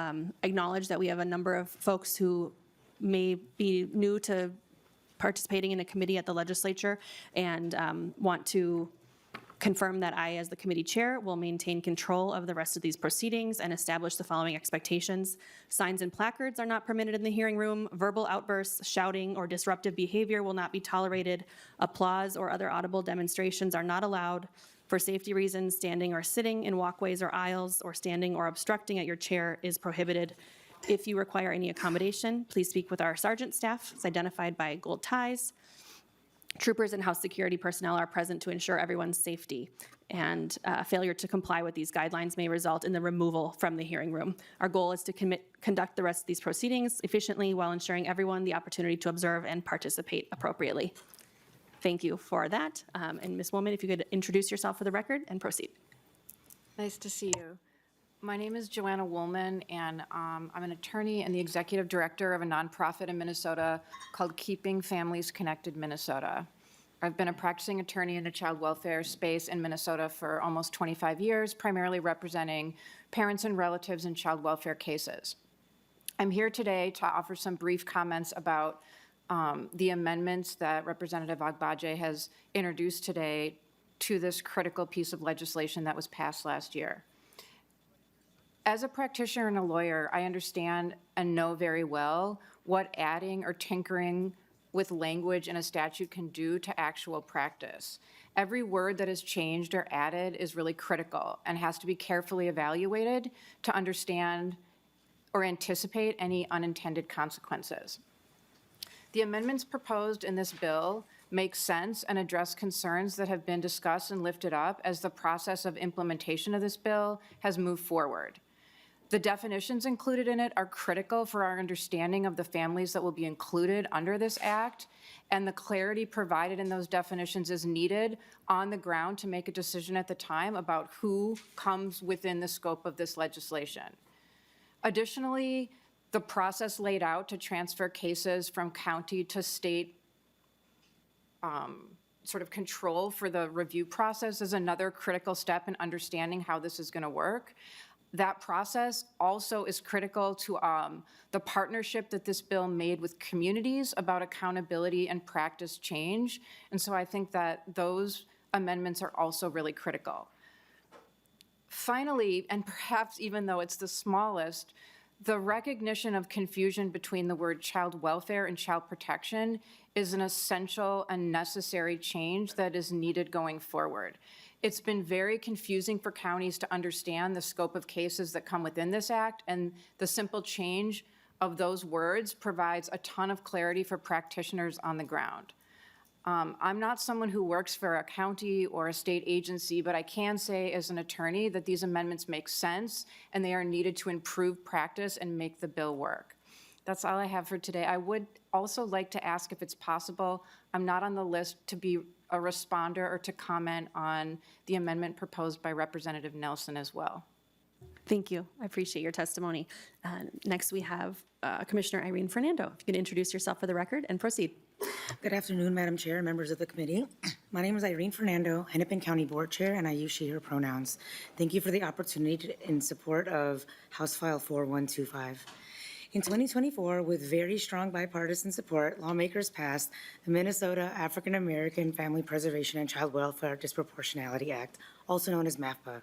acknowledge that we have a number of folks who may be new to participating in a committee at the legislature and want to confirm that I, as the committee chair, will maintain control of the rest of these proceedings and establish the following expectations. Signs and placards are not permitted in the hearing room. Verbal outbursts, shouting, or disruptive behavior will not be tolerated. Applause or other audible demonstrations are not allowed. For safety reasons, standing or sitting in walkways or aisles or standing or obstructing at your chair is prohibited. If you require any accommodation, please speak with our sergeant staff. It's identified by gold ties. Troopers and house security personnel are present to ensure everyone's safety, and failure to comply with these guidelines may result in the removal from the hearing room. Our goal is to conduct the rest of these proceedings efficiently while ensuring everyone the opportunity to observe and participate appropriately. Thank you for that. And Ms. Woolman, if you could introduce yourself for the record and proceed. Nice to see you. My name is Joanna Woolman, and I'm an attorney and the executive director of a nonprofit in Minnesota called Keeping Families Connected Minnesota. I've been a practicing attorney in the child welfare space in Minnesota for almost 25 years, primarily representing parents and relatives in child welfare cases. I'm here today to offer some brief comments about the amendments that Representative Agbaje has introduced today to this critical piece of legislation that was passed last year. As a practitioner and a lawyer, I understand and know very well what adding or tinkering with language in a statute can do to actual practice. Every word that is changed or added is really critical and has to be carefully evaluated to understand or anticipate any unintended consequences. The amendments proposed in this bill make sense and address concerns that have been discussed and lifted up as the process of implementation of this bill has moved forward. The definitions included in it are critical for our understanding of the families that will be included under this act, and the clarity provided in those definitions is needed on the ground to make a decision at the time about who comes within the scope of this legislation. Additionally, the process laid out to transfer cases from county to state sort of control for the review process is another critical step in understanding how this is going to work. That process also is critical to the partnership that this bill made with communities about accountability and practice change. And so I think that those amendments are also really critical. Finally, and perhaps even though it's the smallest, the recognition of confusion between the word child welfare and child protection is an essential and necessary change that is needed going forward. It's been very confusing for counties to understand the scope of cases that come within this act, and the simple change of those words provides a ton of clarity for practitioners on the ground. I'm not someone who works for a county or a state agency, but I can say as an attorney that these amendments make sense and they are needed to improve practice and make the bill work. That's all I have for today. I would also like to ask if it's possible, I'm not on the list to be a responder or to comment on the amendment proposed by Representative Nelson as well. Thank you. I appreciate your testimony. Next, we have Commissioner Irene Fernando. If you could introduce yourself for the record and proceed. Good afternoon, Madam Chair and members of the committee. My name is Irene Fernando, Hennepin County Board Chair, and I use she, her pronouns. Thank you for the opportunity in support of House File 4125. In 2024, with very strong bipartisan support, lawmakers passed the Minnesota African American Family Preservation and Child Welfare Disproportionality Act, also known as MAFPA.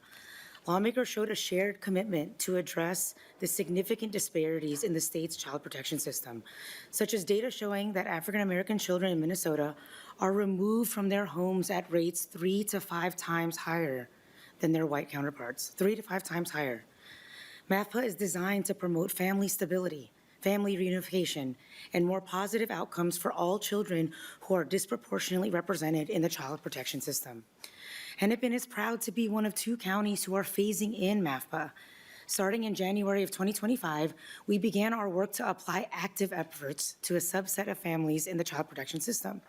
Lawmakers showed a shared commitment to address the significant disparities in the state's child protection system, such as data showing that African American children in Minnesota are removed from their homes at rates 3 to 5 times higher than their white counterparts, 3 to 5 times higher. MAFPA is designed to promote family stability, family reunification, and more positive outcomes for all children who are disproportionately represented in the child protection system. Hennepin is proud to be one of 2 counties who are phasing in MAFPA. Starting in January of 2025, we began our work to apply active efforts to a subset of families in the child protection system.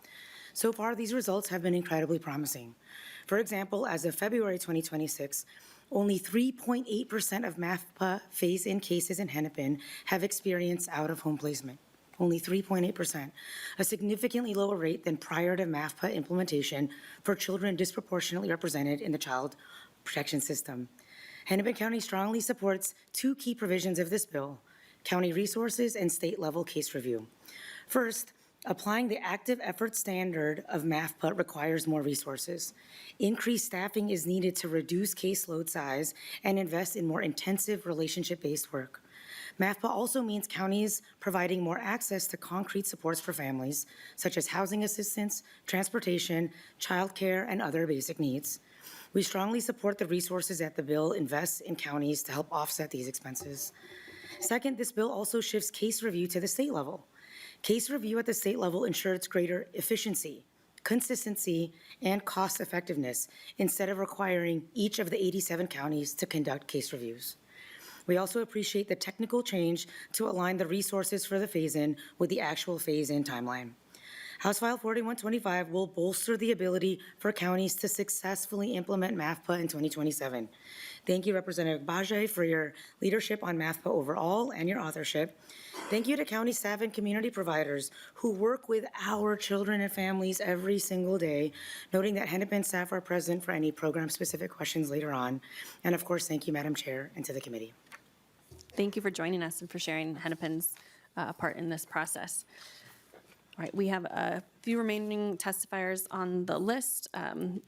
So far, these results have been incredibly promising. For example, as of February 2026, only 3.8% of MAFPA phase-in cases in Hennepin have experienced out-of-home placement. Only 3.8%, a significantly lower rate than prior to MAFPA implementation for children disproportionately represented in the child protection system. Hennepin County strongly supports 2 key provisions of this bill: county resources and state-level case review. First, applying the active effort standard of MAFPA requires more resources. Increased staffing is needed to reduce caseload size and invest in more intensive relationship-based work. MAFPA also means counties providing more access to concrete supports for families, such as housing assistance, transportation, childcare, and other basic needs. We strongly support the resources that the bill invests in counties to help offset these expenses. Second, this bill also shifts case review to the state level. Case review at the state level ensures greater efficiency, consistency, and cost effectiveness instead of requiring each of the 87 counties to conduct case reviews. We also appreciate the technical change to align the resources for the phase-in with the actual phase-in timeline. House File 4125 will bolster the ability for counties to successfully implement MAFPA in 2027. Thank you, Representative Agbaje, for your leadership on MAFPA overall and your authorship. Thank you to county staff and community providers who work with our children and families every single day, noting that Hennepin staff are present for any program-specific questions later on. And of course, thank you, Madam Chair, and to the committee. Thank you for joining us and for sharing Hennepin's part in this process. All right, we have a few remaining testifiers on the list.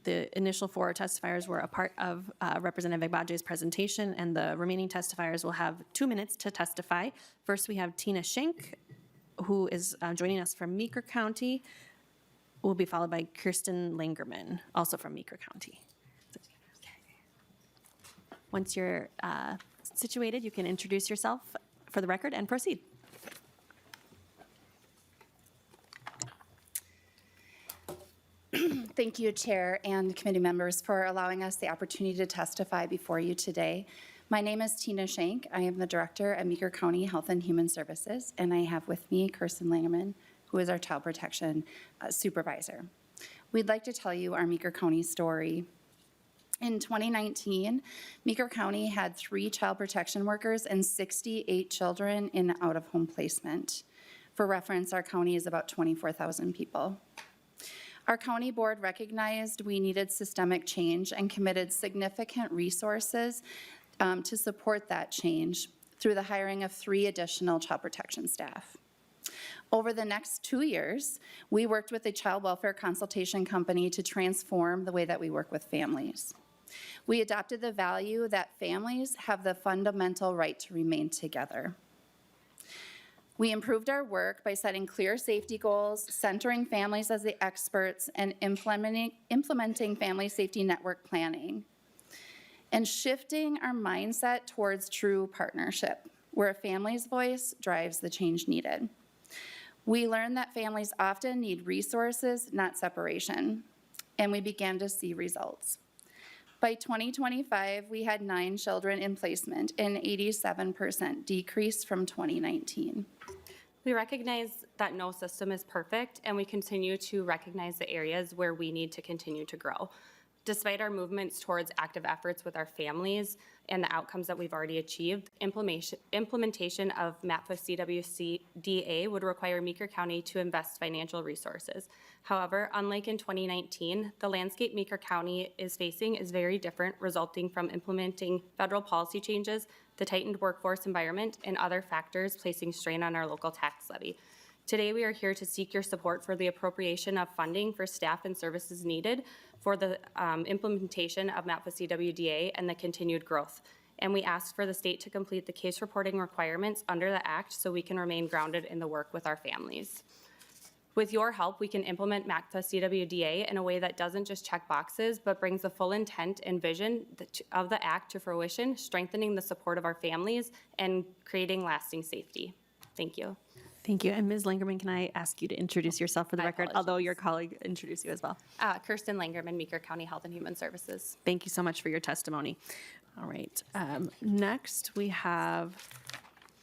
The initial 4 testifiers were a part of Representative Agbaje's presentation, and the remaining testifiers will have 2 minutes to testify. First, we have Tina Schenk, who is joining us from Meeker County, will be followed by Kirsten Langerman, also from Meeker County. Once you're situated, you can introduce yourself for the record and proceed. Thank you, Chair and committee members, for allowing us the opportunity to testify before you today. My name is Tina Schenk. I am the Director at Meeker County Health and Human Services, and I have with me Kirsten Langerman, who is our Child Protection Supervisor. We'd like to tell you our Meeker County story. In 2019, Meeker County had 3 child protection workers and 68 children in out-of-home placement. For reference, our county is about 24,000 people. Our county board recognized we needed systemic change and committed significant resources to support that change through the hiring of 3 additional child protection staff. Over the next 2 years, we worked with a child welfare consultation company to transform the way that we work with families. We adopted the value that families have the fundamental right to remain together. We improved our work by setting clear safety goals, centering families as the experts, and implementing family safety network planning, and shifting our mindset towards true partnership, where a family's voice drives the change needed. We learned that families often need resources, not separation, and we began to see results. By 2025, we had 9 children in placement, an 87% decrease from 2019. We recognize that no system is perfect, and we continue to recognize the areas where we need to continue to grow. Despite our movements towards active efforts with our families and the outcomes that we've already achieved, implementation of MAPFA CWCDA would require Meeker County to invest financial resources. However, unlike in 2019, the landscape Meeker County is facing is very different, resulting from implementing federal policy changes, the tightened workforce environment, and other factors placing strain on our local tax levy. Today, we are here to seek your support for the appropriation of funding for staff and services needed for the implementation of MAPFA CWDA and the continued growth. And we ask for the state to complete the case reporting requirements under the Act so we can remain grounded in the work with our families. With your help, we can implement MAPFA CWDA in a way that doesn't just check boxes, but brings the full intent and vision of the Act to fruition, strengthening the support of our families and creating lasting safety. Thank you. Thank you. And Ms. Langerman, can I ask you to introduce yourself for the record, although your colleague introduced you as well? Kirsten Langerman, Meeker County Health and Human Services. Thank you so much for your testimony. All right. Next, we have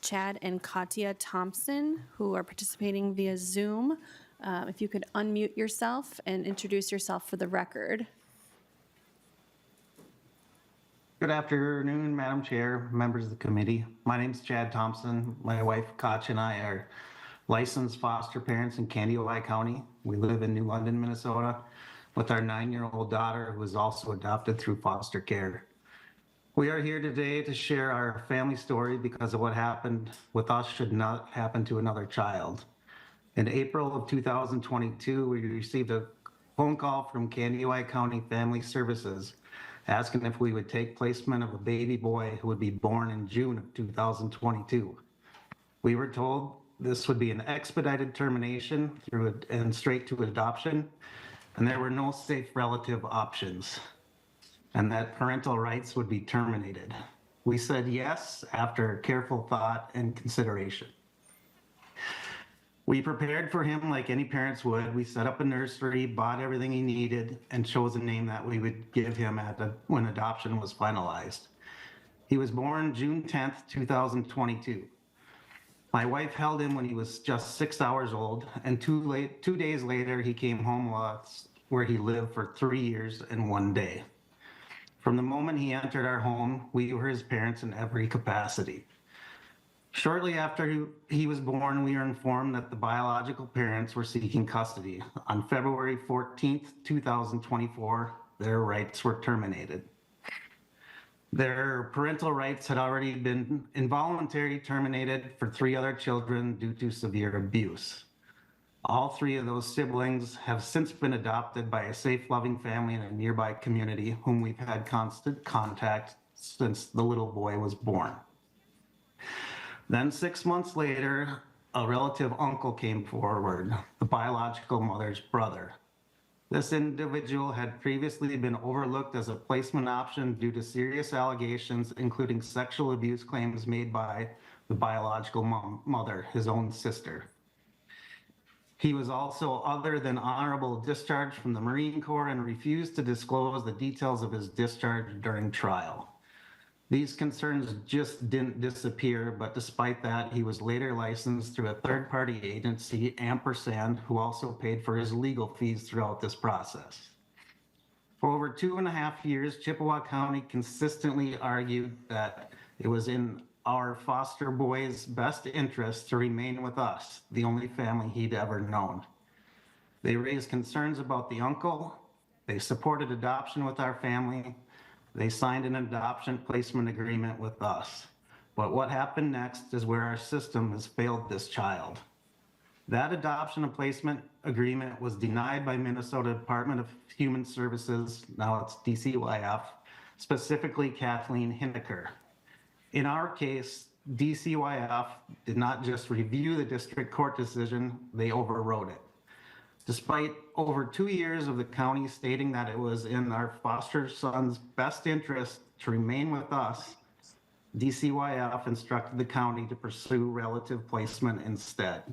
Chad and Katia Thompson, who are participating via Zoom. If you could unmute yourself and introduce yourself for the record. Good afternoon, Madam Chair, members of the committee. My name is Chad Thompson. My wife, Katja, and I are licensed foster parents in Candioi County. We live in New London, Minnesota, with our 9-year-old daughter, who is also adopted through foster care. We are here today to share our family story because of what happened with us should not happen to another child. In April of 2022, we received a phone call from Candioi County Family Services asking if we would take placement of a baby boy who would be born in June of 2022. We were told this would be an expedited termination and straight to adoption, and there were no safe relative options, and that parental rights would be terminated. We said yes after careful thought and consideration. We prepared for him like any parents would. We set up a nursery, bought everything he needed, and chose a name that we would give him when adoption was finalized. He was born June 10th, 2022. My wife held him when he was just 6 hours old, and 2 days later, he came home where he lived for 3 years and 1 day. From the moment he entered our home, we were his parents in every capacity. Shortly after he was born, we were informed that the biological parents were seeking custody. On February 14th, 2024, their rights were terminated. Their parental rights had already been involuntarily terminated for 3 other children due to severe abuse. All 3 of those siblings have since been adopted by a safe, loving family in a nearby community whom we've had constant contact since the little boy was born. Then 6 months later, a relative uncle came forward, the biological mother's brother. This individual had previously been overlooked as a placement option due to serious allegations, including sexual abuse claims made by the biological mother, his own sister. He was also other than honorable discharge from the Marine Corps and refused to disclose the details of his discharge during trial. These concerns just didn't disappear, but despite that, he was later licensed through a third-party agency, Ampersand, who also paid for his legal fees throughout this process. For over 2.5 years, Chippewa County consistently argued that it was in our foster boy's best interest to remain with us, the only family he'd ever known. They raised concerns about the uncle. They supported adoption with our family. They signed an adoption placement agreement with us. But what happened next is where our system has failed this child. That adoption and placement agreement was denied by Minnesota Department of Human Services, now it's DCYF, specifically Kathleen Hineker. In our case, DCYF did not just review the district court decision, they overrode it. Despite over 2 years of the county stating that it was in our foster son's best interest to remain with us, DCYF instructed the county to pursue relative placement instead.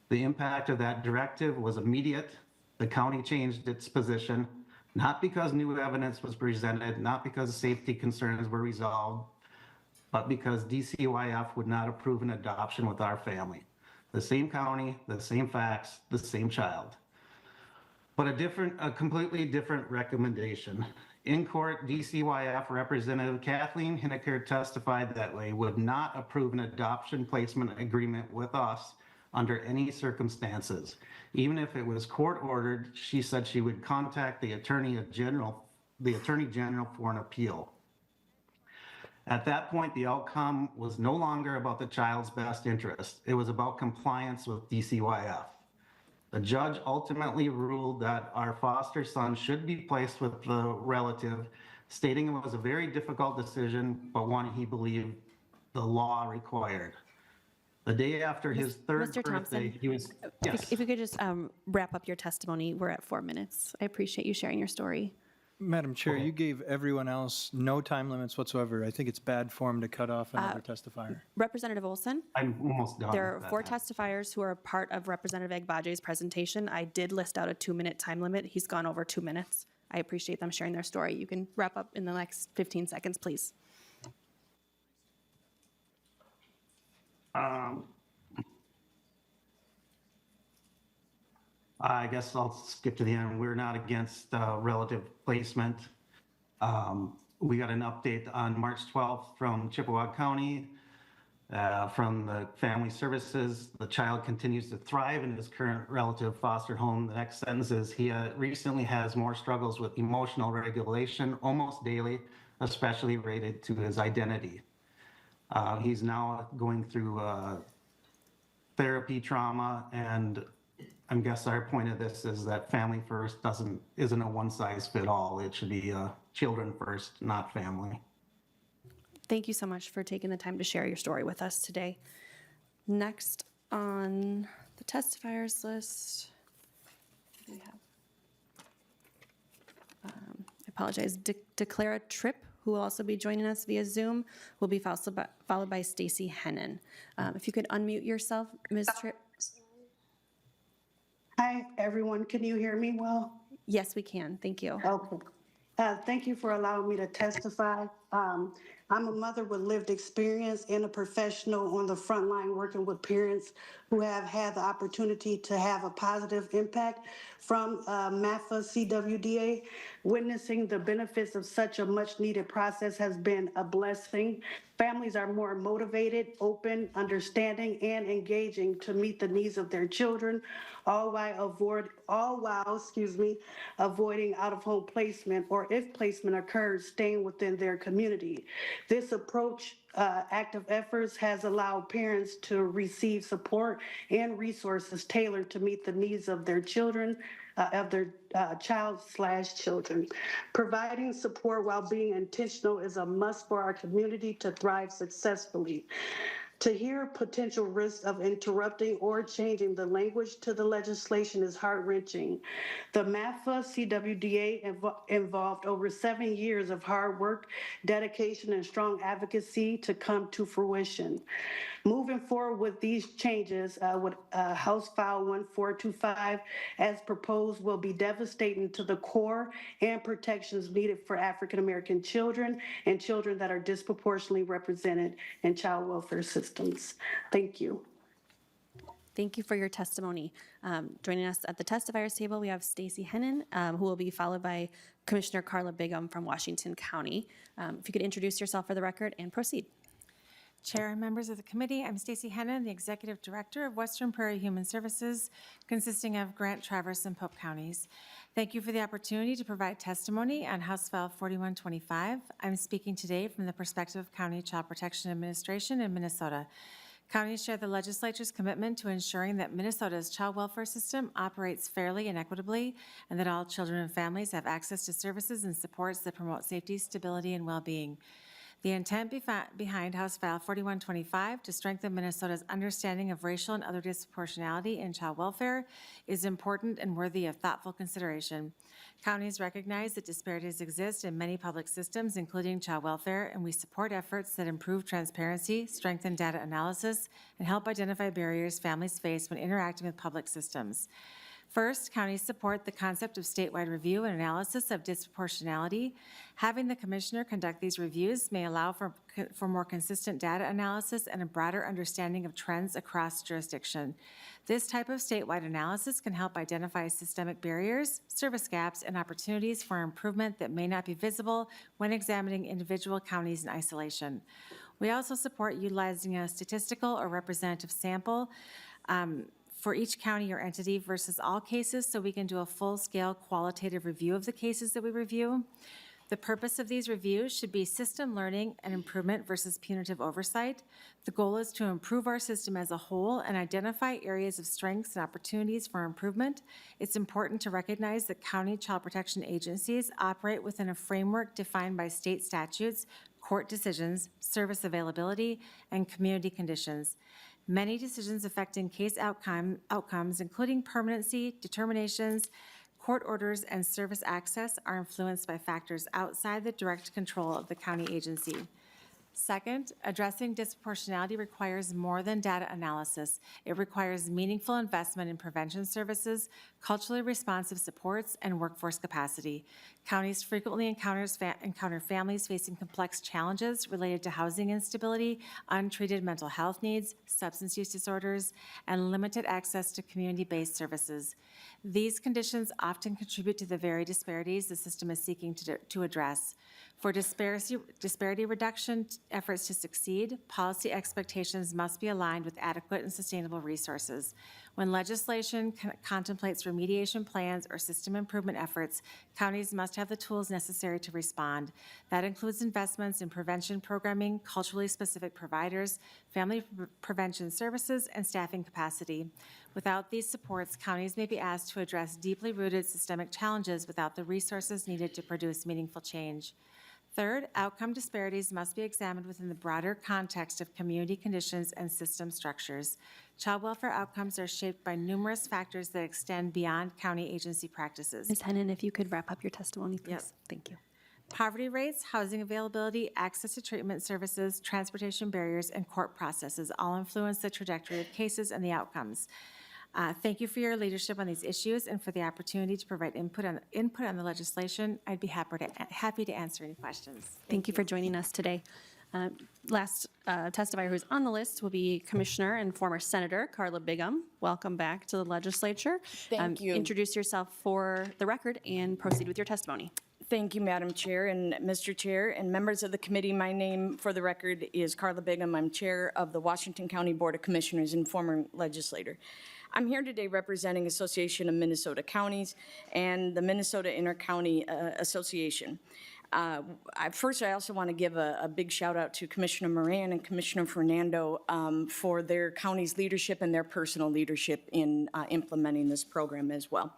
The impact of that directive was immediate. The county changed its position, not because new evidence was presented, not because safety concerns were resolved, but because DCYF would not approve an adoption with our family. The same county, the same facts, the same child. But a completely different recommendation. In court, DCYF Representative Kathleen Hineker testified that they would not approve an adoption placement agreement with us under any circumstances. Even if it was court ordered, she said she would contact the Attorney General for an appeal. At that point, the outcome was no longer about the child's best interest. It was about compliance with DCYF. The judge ultimately ruled that our foster son should be placed with the relative, stating it was a very difficult decision, but one he believed the law required. The day after his third Mr. birthday, Thompson, he was, yes. If we could just wrap up your testimony, we're at 4 minutes. I appreciate you sharing your story. Madam Chair, you gave everyone else no time limits whatsoever. I think it's bad form to cut off another testifier. Representative Olson? I'm almost done. There are with that. 4 testifiers who are part of Representative Agbaje's presentation. I did list out a 2-minute time limit. He's gone over 2 minutes. I appreciate them sharing their story. You can wrap up in the next 15 seconds, please. I guess I'll skip to the end. We're not against relative placement. We got an update on March 12th from Chippewa County from the Family Services. The child continues to thrive in his current relative foster home. The next sentence is he recently has more struggles with emotional regulation almost daily, especially related to his identity. He's now going through therapy trauma, and I guess our point of this is that family first isn't a one-size-fit-all. It should be children first, not family. Thank you so much for taking the time to share your story with us today. Next on the testifiers list, we have, I apologize, Declara Tripp, who will also be joining us via Zoom, will be followed by Stacy Hennon. If you could unmute yourself, Ms. Tripp. Hi, everyone. Can you hear me well? Yes, we can. Thank you. Okay. Thank you for allowing me to testify. I'm a mother with lived experience and a professional on the front line working with parents who have had the opportunity to have a positive impact from MAFA CWDA. Witnessing the benefits of such a much needed process has been a blessing. Families are more motivated, open, understanding, and engaging to meet the needs of their children, all while avoiding out-of-home placement, or if placement occurs, staying within their community. This approach, active efforts, has allowed parents to receive support and resources tailored to meet the needs of their children, of their child/children. Providing support while being intentional is a must for our community to thrive successfully. To hear potential risks of interrupting or changing the language to the legislation is heart-wrenching. The MAFA CWDA involved over 7 years of hard work, dedication, and strong advocacy to come to fruition. Moving forward with these changes, with House File 1425 as proposed, will be devastating to the core and protections needed for African American children and children that are disproportionately represented in child welfare systems. Thank you. Thank you for your testimony. Joining us at the testifiers table, we have Stacy Hennon, who will be followed by Commissioner Carla Bigham from Washington County. If you could introduce yourself for the record and proceed. Chair and members of the committee, I'm Stacy Hennon, the Executive Director of Western Prairie Human Services, consisting of Grant, Traverse, and Pope counties. Thank you for the opportunity to provide testimony on House File 4125. I'm speaking today from the perspective of County Child Protection Administration in Minnesota. Counties share the legislature's commitment to ensuring that Minnesota's child welfare system operates fairly and equitably, and that all children and families have access to services and supports that promote safety, stability, and well-being. The intent behind House File 4125 to strengthen Minnesota's understanding of racial and other disproportionality in child welfare is important and worthy of thoughtful consideration. Counties recognize that disparities exist in many public systems, including child welfare, and we support efforts that improve transparency, strengthen data analysis, and help identify barriers families face when interacting with public systems. First, counties support the concept of statewide review and analysis of disproportionality. Having the commissioner conduct these reviews may allow for more consistent data analysis and a broader understanding of trends across jurisdiction. This type of statewide analysis can help identify systemic barriers, service gaps, and opportunities for improvement that may not be visible when examining individual counties in isolation. We also support utilizing a statistical or representative sample for each county or entity versus all cases, so we can do a full-scale qualitative review of the cases that we review. The purpose of these reviews should be system learning and improvement versus punitive oversight. The goal is to improve our system as a whole and identify areas of strengths and opportunities for improvement. It's important to recognize that county child protection agencies operate within a framework defined by state statutes, court decisions, service availability, and community conditions. Many decisions affecting case outcomes, including permanency, determinations, court orders, and service access, are influenced by factors outside the direct control of the county agency. Second, addressing disproportionality requires more than data analysis. It requires meaningful investment in prevention services, culturally responsive supports, and workforce capacity. Counties frequently encounter families facing complex challenges related to housing instability, untreated mental health needs, substance use disorders, and limited access to community-based services. These conditions often contribute to the very disparities the system is seeking to address. For disparity reduction efforts to succeed, policy expectations must be aligned with adequate and sustainable resources. When legislation contemplates remediation plans or system improvement efforts, counties must have the tools necessary to respond. That includes investments in prevention programming, culturally specific providers, family prevention services, and staffing capacity. Without these supports, counties may be asked to address deeply rooted systemic challenges without the resources needed to produce meaningful change. Third, outcome disparities must be examined within the broader context of community conditions and system structures. Child welfare outcomes are shaped by numerous factors that extend beyond county agency practices. Ms. Hennon, if you could wrap up your testimony, please. Yep. Thank you. Poverty rates, housing availability, access to treatment services, transportation barriers, and court processes all influence the trajectory of cases and the outcomes. Thank you for your leadership on these issues and for the opportunity to provide input on the legislation. I'd be happy to answer any questions. Thank you for joining us today. Last testifier who's on the list will be Commissioner and former Senator Carla Bigham. Welcome back to the legislature. Thank you. Introduce yourself for the record and proceed with your testimony. Thank you, Madam Chair and Mr. Chair and members of the committee. My name, for the record, is Carla Bigham. I'm Chair of the Washington County Board of Commissioners and former legislator. I'm here today representing Association of Minnesota Counties and the Minnesota Intercounty Association. First, I also want to give a big shout out to Commissioner Moran and Commissioner Fernando for their county's leadership and their personal leadership in implementing this program as well.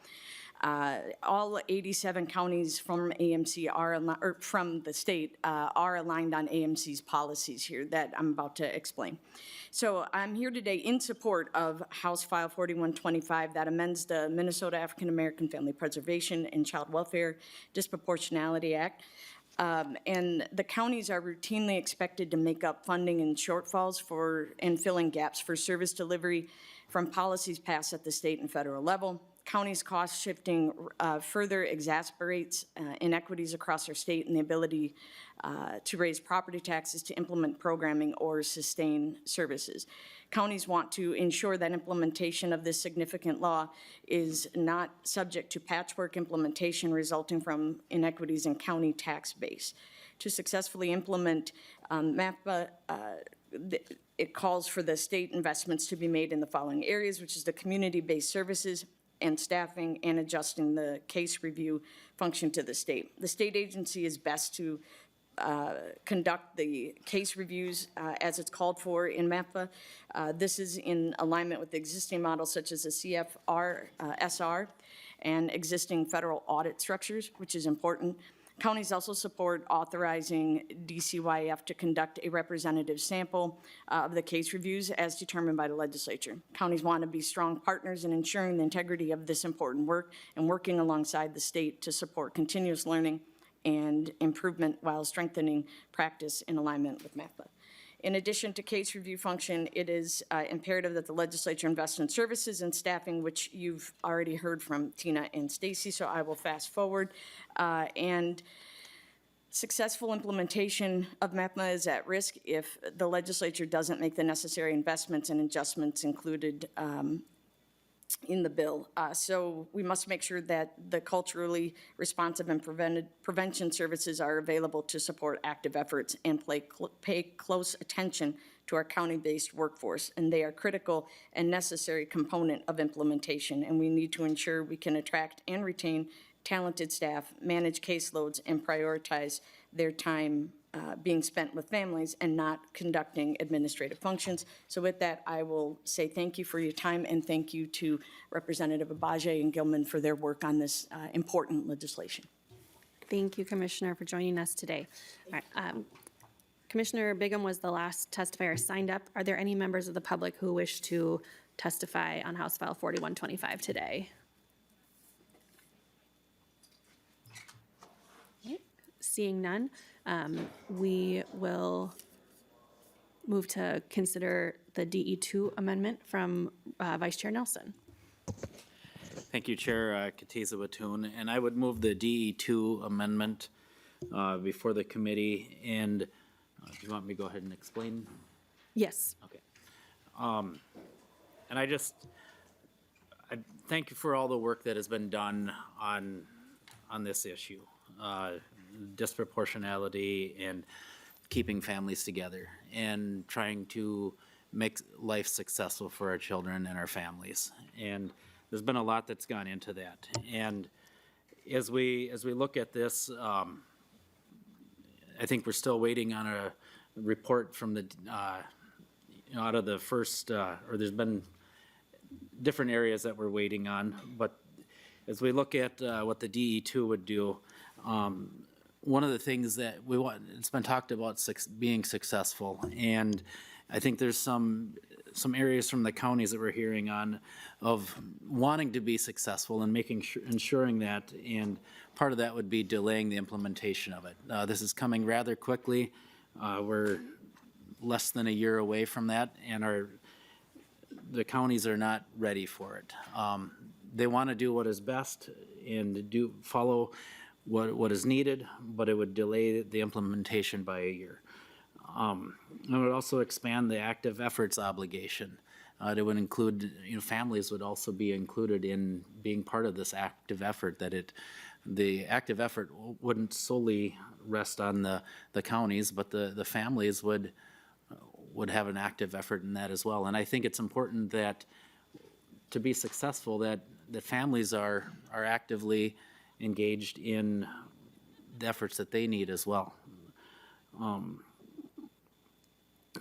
All 87 counties from AMC from the state are aligned on AMC's policies here that I'm about to explain. So I'm here today in support of House File 4125 that amends the Minnesota African American Family Preservation and Child Welfare Disproportionality Act. And the counties are routinely expected to make up funding and shortfalls and fill in gaps for service delivery from policies passed at the state and federal level. Counties' cost shifting further exacerbates inequities across our state and the ability to raise property taxes to implement programming or sustain services. Counties want to ensure that implementation of this significant law is not subject to patchwork implementation resulting from inequities in county tax base. To successfully implement MAPA, it calls for the state investments to be made in the following areas, which is the community-based services and staffing and adjusting the case review function to the state. The state agency is best to conduct the case reviews as it's called for in MAPA. This is in alignment with the existing models such as the CFR, SR, and existing federal audit structures, which is important. Counties also support authorizing DCYF to conduct a representative sample of the case reviews as determined by the legislature. Counties want to be strong partners in ensuring the integrity of this important work and working alongside the state to support continuous learning and improvement while strengthening practice in alignment with MAPA. In addition to case review function, it is imperative that the legislature invest in services and staffing, which you've already heard from Tina and Stacy, so I will fast forward. And successful implementation of MEPMA is at risk if the legislature doesn't make the necessary investments and adjustments included in the bill. So we must make sure that the culturally responsive and prevention services are available to support active efforts and pay close attention to our county-based workforce. And they are critical and necessary component of implementation. And we need to ensure we can attract and retain talented staff, manage caseloads, and prioritize their time being spent with families and not conducting administrative functions. So with that, I will say thank you for your time and thank you to Representative Agbaje and Gilman for their work on this important legislation. Thank you, Commissioner, for joining us today. All right, Commissioner Bigham was the last testifier signed up. Are there any members of the public who wish to testify on House File 4125 today? Okay. Seeing none, we will move to consider the DE2 amendment from Vice Chair Nelson. Thank you, Chair Katiza Watoon. And I would move the DE2 amendment before the committee. And do you want me to go ahead and explain? Yes. Okay. And I thank you for all the work that has been done on this issue. Disproportionality and keeping families together and trying to make life successful for our children and our families. And there's been a lot that's gone into that. And as we look at this, I think we're still waiting on a report from the out of the first, or there's been different areas that we're waiting on. But as we look at what the DE2 would do, one of the things that we want, it's been talked about being successful, and I think there's some areas from the counties that we're hearing on of wanting to be successful and ensuring that, and part of that would be delaying the implementation of it. This is coming rather quickly. We're less than a year away from that, and the counties are not ready for it. They want to do what is best and follow what is needed, but it would delay the implementation by a year. And it would also expand the active efforts obligation. It would include, families would also be included in being part of this active effort, that the active effort wouldn't solely rest on the counties, but the families would have an active effort in that as well. And I think it's important that to be successful, that families are actively engaged in the efforts that they need as well.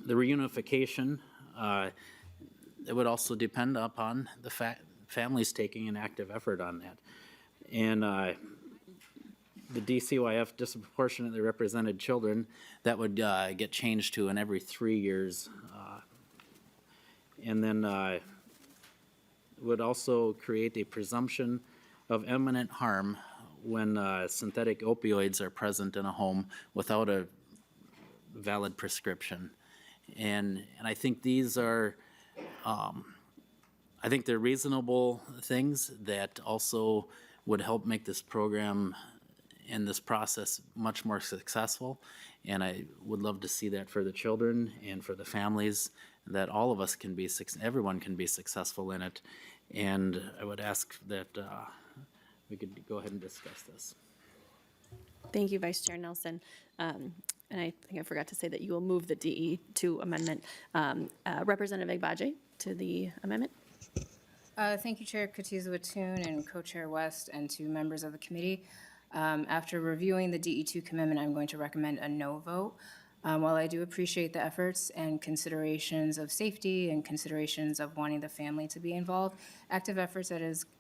The reunification, it would also depend upon the families taking an active effort on that. And the DCYF, disproportionately represented children, that would get changed to an every 3 years. And then would also create a presumption of imminent harm when synthetic opioids are present in a home without a valid prescription. And I think these are, I think they're reasonable things that also would help make this program and this process much more successful. And I would love to see that for the children and for the families, that all of us can be, everyone can be successful in it. And I would ask that we could go ahead and discuss this. Thank you, Vice Chair Nelson. And I think I forgot to say that you will move the DE2 amendment. Representative Agbaje to the amendment. Thank you, Chair Katiza Watoon and Co-Chair West, and to members of the committee. After reviewing the DE2 amendment, I'm going to recommend a no vote. While I do appreciate the efforts and considerations of safety and considerations of wanting the family to be involved, active efforts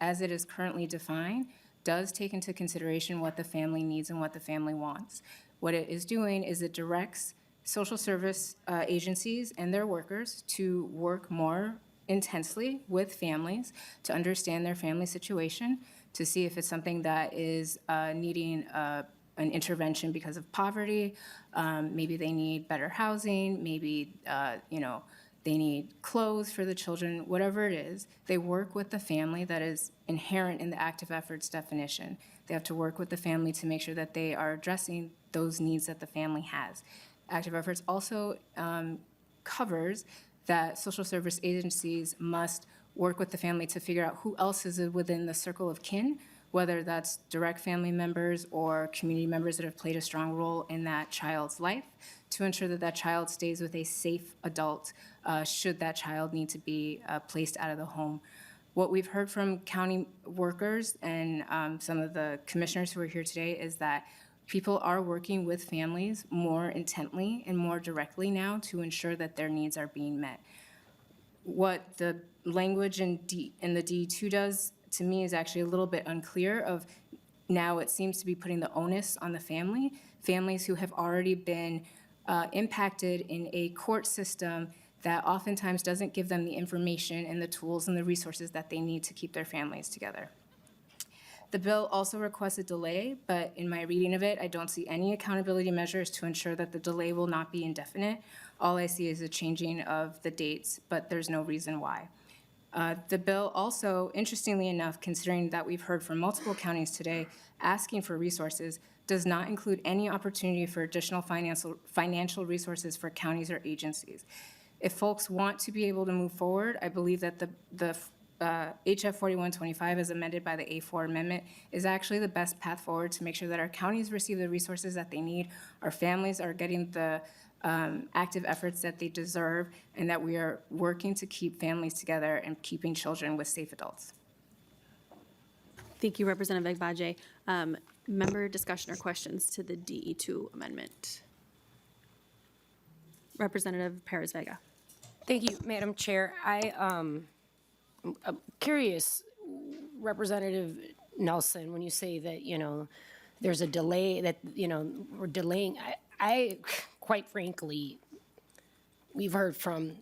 as it is currently defined does take into consideration what the family needs and what the family wants. What it is doing is it directs social service agencies and their workers to work more intensely with families, to understand their family situation, to see if it's something that is needing an intervention because of poverty. Maybe they need better housing, maybe, they need clothes for the children, whatever it is. They work with the family. That is inherent in the active efforts definition. They have to work with the family to make sure that they are addressing those needs that the family has. Active efforts also covers that social service agencies must work with the family to figure out who else is within the circle of kin, whether that's direct family members or community members that have played a strong role in that child's life, to ensure that that child stays with a safe adult should that child need to be placed out of the home. What we've heard from county workers and some of the commissioners who are here today is that people are working with families more intently and more directly now to ensure that their needs are being met. What the language in the D2 does to me is actually a little bit unclear of now it seems to be putting the onus on the families who have already been impacted in a court system that oftentimes doesn't give them the information and the tools and the resources that they need to keep their families together. The bill also requests a delay, but in my reading of it, I don't see any accountability measures to ensure that the delay will not be indefinite. All I see is a changing of the dates, but there's no reason why. The bill also, interestingly enough, considering that we've heard from multiple counties today asking for resources, does not include any opportunity for additional financial resources for counties or agencies. If folks want to be able to move forward, I believe that the HF 4125 as amended by the A4 amendment is actually the best path forward to make sure that our counties receive the resources that they need, our families are getting the active efforts that they deserve, and that we are working to keep families together and keeping children with safe adults. Thank you, Representative Agbaje. Member discussion or questions to the DE2 amendment? Representative Perez-Vega. Thank you, Madam Chair. I'm curious, Representative Nelson, when you say that, there's a delay, that, we're delaying, I quite frankly, we've heard from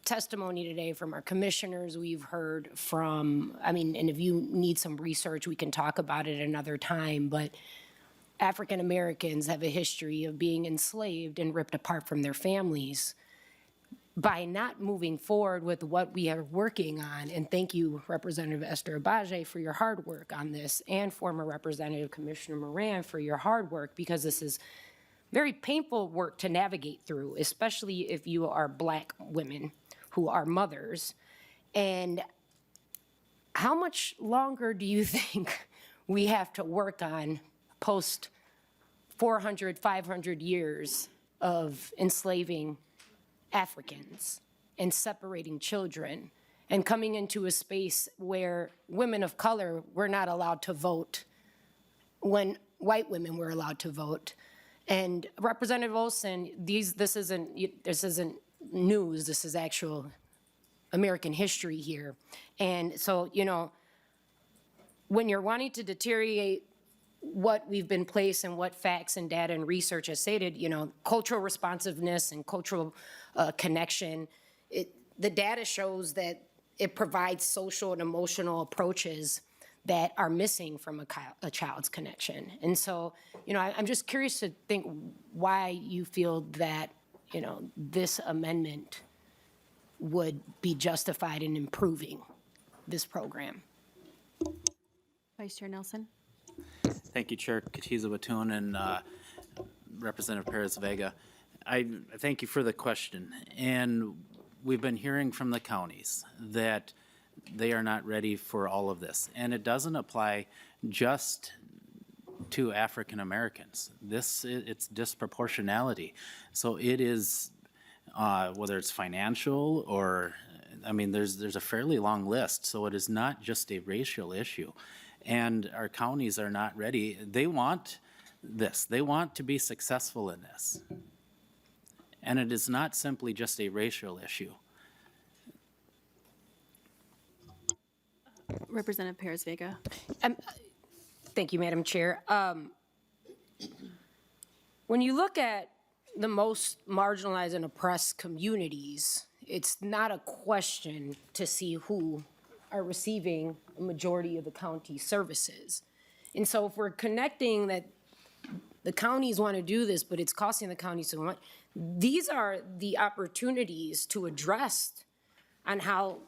testimony today from our commissioners, we've heard from, and if you need some research, we can talk about it another time, but African Americans have a history of being enslaved and ripped apart from their families. By not moving forward with what we are working on, and thank you, Representative Esther Agbaje, for your hard work on this, and former Representative Commissioner Moran for your hard work, because this is very painful work to navigate through, especially if you are Black women who are mothers. And how much longer do you think we have to work on post 400, 500 years of enslaving Africans and separating children and coming into a space where women of color were not allowed to vote when white women were allowed to vote? And Representative Olson, this isn't news, this is actual American history here. And so, when you're wanting to deteriorate what we've been placed and what facts and data and research has stated, cultural responsiveness and cultural connection, the data shows that it provides social and emotional approaches that are missing from a child's connection. And so, I'm just curious to think why you feel that, this amendment would be justified in improving this program. Vice Chair Nelson. Thank you, Chair Katiza Watun and Representative Perez-Vega. I thank you for the question. And we've been hearing from the counties that they are not ready for all of this. And it doesn't apply just to African Americans. It's disproportionality. So it is, whether it's financial or, there's a fairly long list. So it is not just a racial issue. And our counties are not ready. They want this. They want to be successful in this. And it is not simply just a racial issue. Representative Perez-Vega. Thank you, Madam Chair. When you look at the most marginalized and oppressed communities, it's not a question to see who are receiving a majority of the county services. And so if we're connecting that the counties want to do this, but it's costing the county so much. These are the opportunities to address on how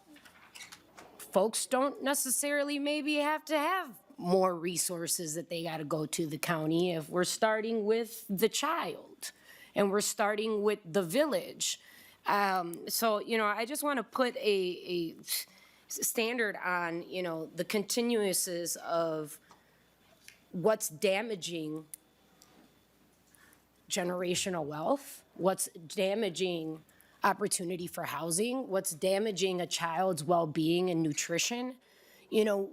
folks don't necessarily maybe have to have more resources that they got to go to the county if we're starting with the child and we're starting with the village. So, you know, I just want to put a standard on, you know, the continuouses of what's damaging generational wealth, what's damaging opportunity for housing, what's damaging a child's well-being and nutrition. You know,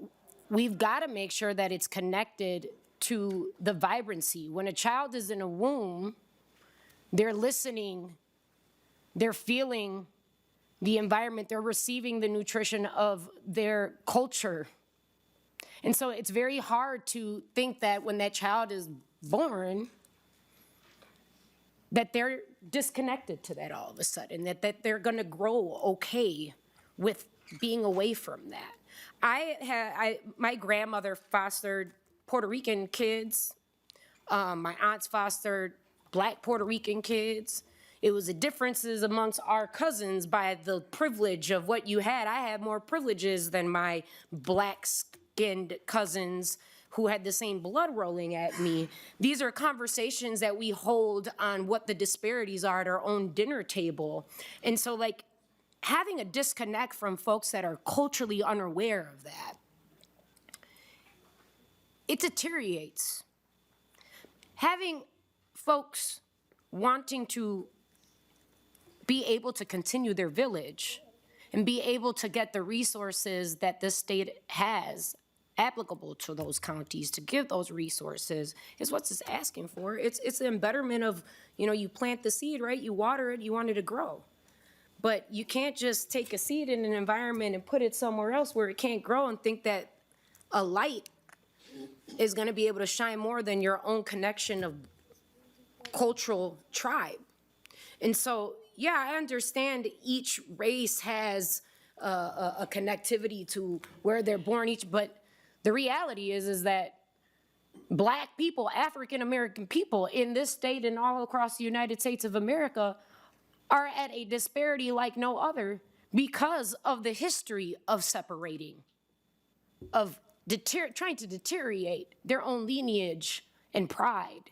we've got to make sure that it's connected to the vibrancy. When a child is in a womb, they're listening, they're feeling the environment, they're receiving the nutrition of their culture. And so it's very hard to think that when that child is born, that they're disconnected to that all of a sudden, that they're gonna grow okay with being away from that. My grandmother fostered Puerto Rican kids. My aunts fostered Black Puerto Rican kids. It was the differences amongst our cousins by the privilege of what you had. I had more privileges than my Black-skinned cousins who had the same blood rolling at me. These are conversations that we hold on what the disparities are at our own dinner table. And so, like, having a disconnect from folks that are culturally unaware of that, it deteriorates. Having folks wanting to be able to continue their village and be able to get the resources that this state has applicable to those counties to give those resources is what it's asking for. It's an embetterment of, you know, you plant the seed, right? You water it, you want it to grow. But you can't just take a seed in an environment and put it somewhere else where it can't grow and think that a light is gonna be able to shine more than your own connection of cultural tribe. And so, yeah, I understand each race has a connectivity to where they're born, but the reality is that Black people, African American people in this state and all across the United States of America are at a disparity like no other because of the history of separating, of trying to deteriorate their own lineage and pride.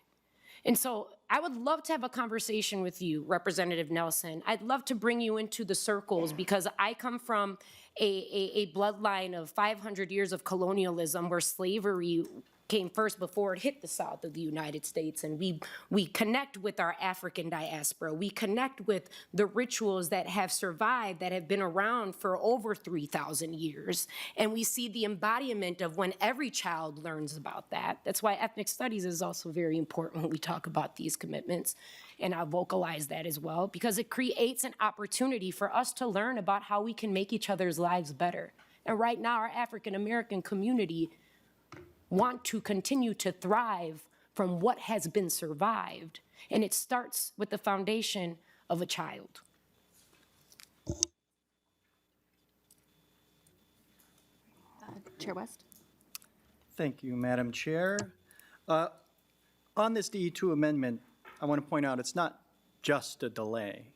And so I would love to have a conversation with you, Representative Nelson. I'd love to bring you into the circles because I come from a bloodline of 500 years of colonialism where slavery came first before it hit the South of the United States. And we connect with our African diaspora. We connect with the rituals that have survived, that have been around for over 3,000 years. And we see the embodiment of when every child learns about that. That's why ethnic studies is also very important when we talk about these commitments. And I vocalize that as well, because it creates an opportunity for us to learn about how we can make each other's lives better. And right now, our African American community want to continue to thrive from what has been survived. And it starts with the foundation of a child. Chair West? Thank you, Madam Chair. On this DE2 amendment, I want to point out it's not just a delay.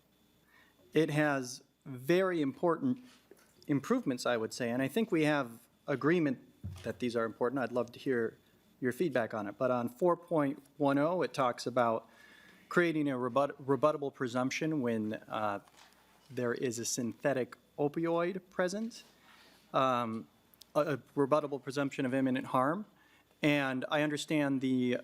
It has very important improvements, I would say, and I think we have agreement that these are important. I'd love to hear your feedback on it. But on 4.10, it talks about creating a rebuttable presumption when there is a synthetic opioid present, a rebuttable presumption of imminent harm. And I understand the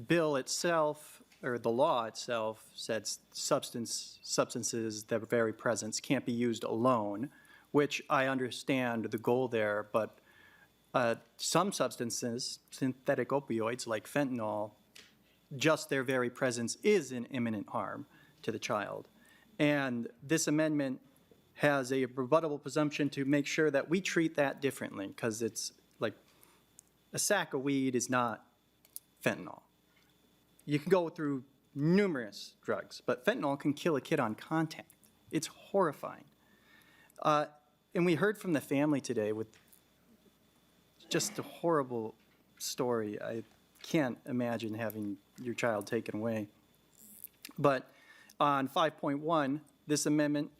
bill itself, or the law itself, says substances, their very presence, can't be used alone, which I understand the goal there, but some substances, synthetic opioids like fentanyl, just their very presence is an imminent harm to the child. And this amendment has a rebuttable presumption to make sure that we treat that differently, because it's like a sack of weed is not fentanyl. You can go through numerous drugs, but fentanyl can kill a kid on contact. It's horrifying. And we heard from the family today with just a horrible story. I can't imagine having your child taken away. But on 5.1, this amendment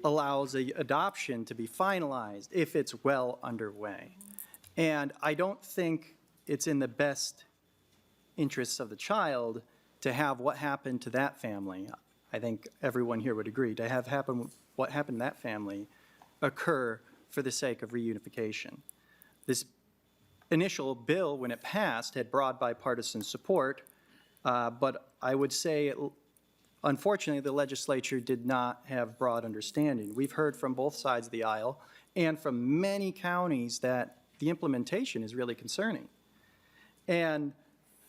allows the adoption to be finalized if it's well underway. And I don't think it's in the best interests of the child to have what happened to that family. I think everyone here would agree, to have what happened to that family occur for the sake of reunification. This initial bill, when it passed, had broad bipartisan support, but I would say, unfortunately, the legislature did not have broad understanding. We've heard from both sides of the aisle and from many counties that the implementation is really concerning. And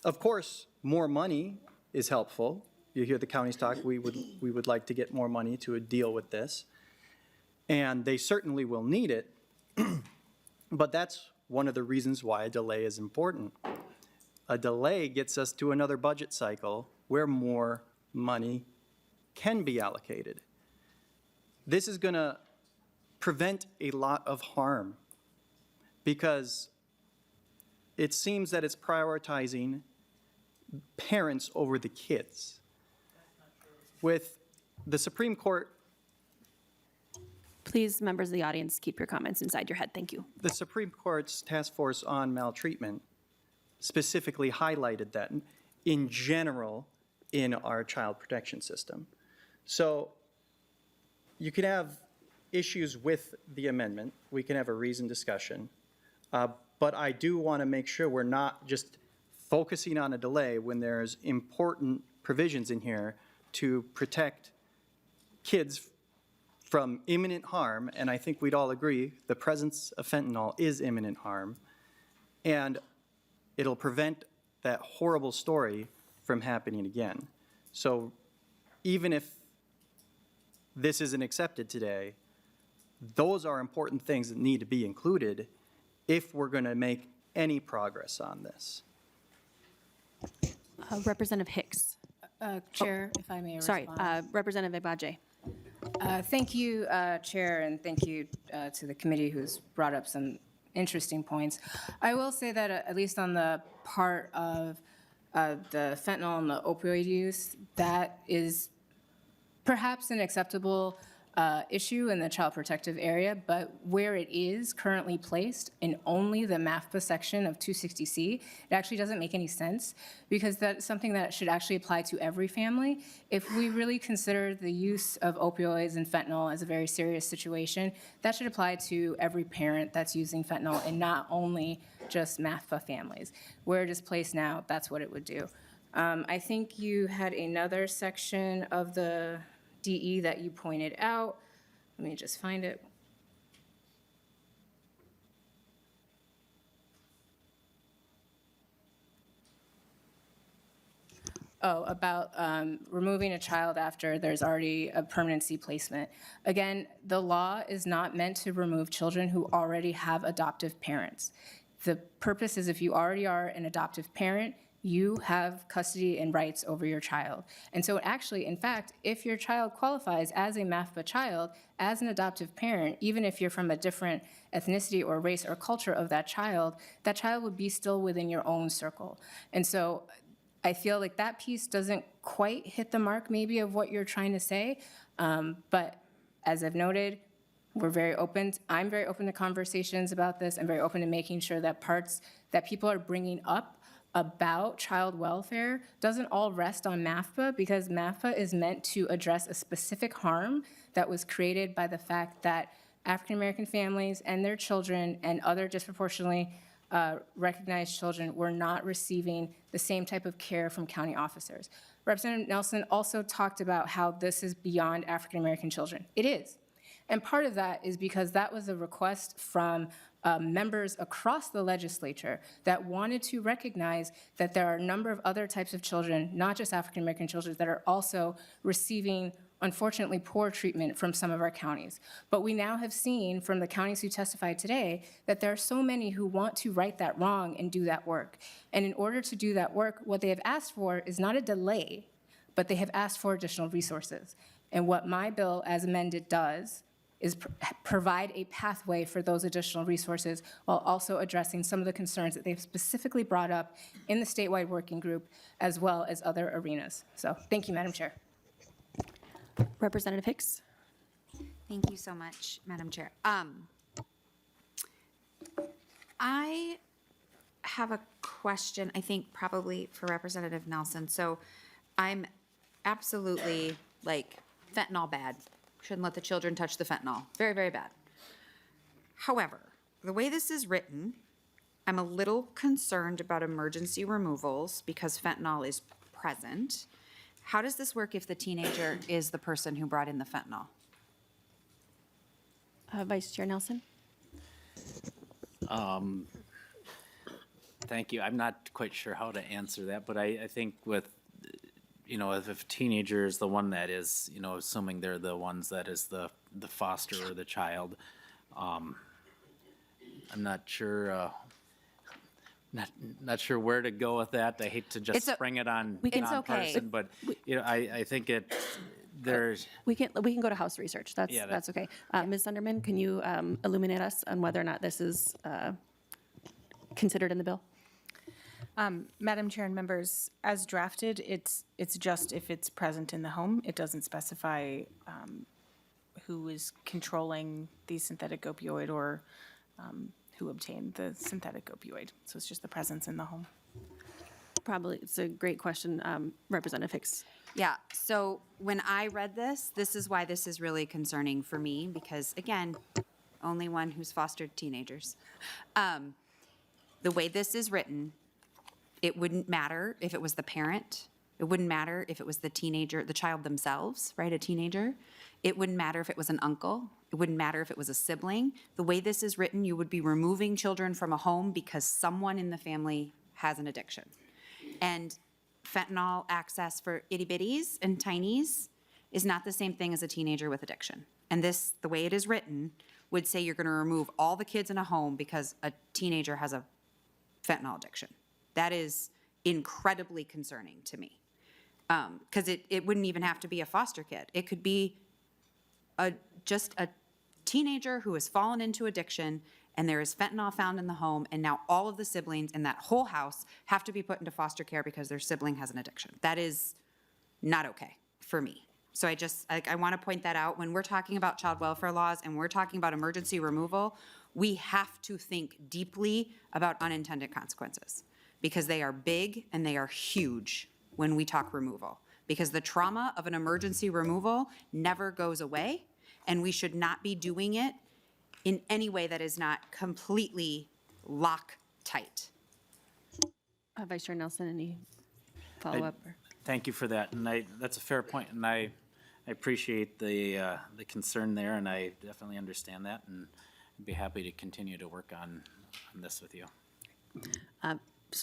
of course, more money is helpful. You hear the counties talk, we would like to get more money to deal with this. And they certainly will need it, but that's one of the reasons why a delay is important. A delay gets us to another budget cycle where more money can be allocated. This is going to prevent a lot of harm because it seems that it's prioritizing parents over the kids. With the Supreme Court, Please, members of the audience, keep your comments inside your head. Thank you. the Supreme Court's Task Force on Maltreatment specifically highlighted that in general in our child protection system. So you could have issues with the amendment. We can have a reasoned discussion. But I do want to make sure we're not just focusing on a delay when there's important provisions in here to protect kids from imminent harm, and I think we'd all agree the presence of fentanyl is imminent harm, and it'll prevent that horrible story from happening again. So even if this isn't accepted today, those are important things that need to be included if we're going to make any progress on this. Representative Hicks. Chair, if I may Sorry, respond. Representative Agbaje. Thank you, Chair, and thank you to the committee who's brought up some interesting points. I will say that at least on the part of the fentanyl and the opioid use, that is perhaps an acceptable issue in the child protective area, but where it is currently placed in only the MAFPA section of 260C, it actually doesn't make any sense because that's something that should actually apply to every family. If we really consider the use of opioids and fentanyl as a very serious situation, that should apply to every parent that's using fentanyl and not only just MAFPA families. Where it is placed now, that's what it would do. I think you had another section of the DE that you pointed out. Let me just find it. Oh, about removing a child after there's already a permanency placement. Again, the law is not meant to remove children who already have adoptive parents. The purpose is if you already are an adoptive parent, you have custody and rights over your child. And so actually, in fact, if your child qualifies as a MAFPA child, as an adoptive parent, even if you're from a different ethnicity or race or culture of that child would be still within your own circle. And so I feel like that piece doesn't quite hit the mark maybe of what you're trying to say. But as I've noted, we're very open. I'm very open to conversations about this. I'm very open to making sure that parts that people are bringing up about child welfare doesn't all rest on MAFPA because MAFPA is meant to address a specific harm that was created by the fact that African-American families and their children and other disproportionately recognized children were not receiving the same type of care from county officers. Representative Nelson also talked about how this is beyond African-American children. It is. And part of that is because that was a request from members across the legislature that wanted to recognize that there are a number of other types of children, not just African-American children, that are also receiving, unfortunately, poor treatment from some of our counties. But we now have seen from the counties who testified today that there are so many who want to right that wrong and do that work. And in order to do that work, what they have asked for is not a delay, but they have asked for additional resources. And what my bill as amended does is provide a pathway for those additional resources while also addressing some of the concerns that they've specifically brought up in the statewide working group as well as other arenas. So thank you, Madam Chair. Representative Hicks. Thank you so much, Madam Chair. I have a question, I think probably for Representative Nelson. So I'm absolutely like fentanyl bad. Shouldn't let the children touch the fentanyl. Very, very bad. However, the way this is written, I'm a little concerned about emergency removals because fentanyl is present. How does this work if the teenager is the person who brought in the fentanyl? Vice Chair Nelson. Thank you. I'm not quite sure how to answer that, but I think with, if a teenager is the one that is, assuming they're the ones that is the foster or the child, I'm not sure, not sure where to go with that. I hate to just spring it on nonpartisan, but, I think there's. We can go to House research. That's okay. Ms. Sunderman, can you illuminate us on whether or not this is considered in the bill? Madam Chair and members, as drafted, it's just if it's present in the home. It doesn't specify who is controlling the synthetic opioid or who obtained the synthetic opioid. So it's just the presence in the home. Probably, it's a great question, Representative Hicks. Yeah, so when I read this is why this is really concerning for me, because again, only one who's fostered teenagers. The way this is written, it wouldn't matter if it was the parent. It wouldn't matter if it was the teenager, the child themselves, right, a teenager. It wouldn't matter if it was an uncle. It wouldn't matter if it was a sibling. The way this is written, you would be removing children from a home because someone in the family has an addiction. And fentanyl access for itty bitties and tinies is not the same thing as a teenager with addiction. And this, the way it is written, would say you're going to remove all the kids in a home because a teenager has a fentanyl addiction. That is incredibly concerning to me. Because it wouldn't even have to be a foster kid. It could be just a teenager who has fallen into addiction and there is fentanyl found in the home, and now all of the siblings in that whole house have to be put into foster care because their sibling has an addiction. That is not okay for me. So I want to point that out. When we're talking about child welfare laws and we're talking about emergency removal, we have to think deeply about unintended consequences because they are big and they are huge when we talk removal. Because the trauma of an emergency removal never goes away, and we should not be doing it in any way that is not completely lock-tight. Vice Chair Nelson, any follow-up? Thank you for that, and that's a fair point, and I appreciate the concern there, and I definitely understand that, and I'd be happy to continue to work on this with you.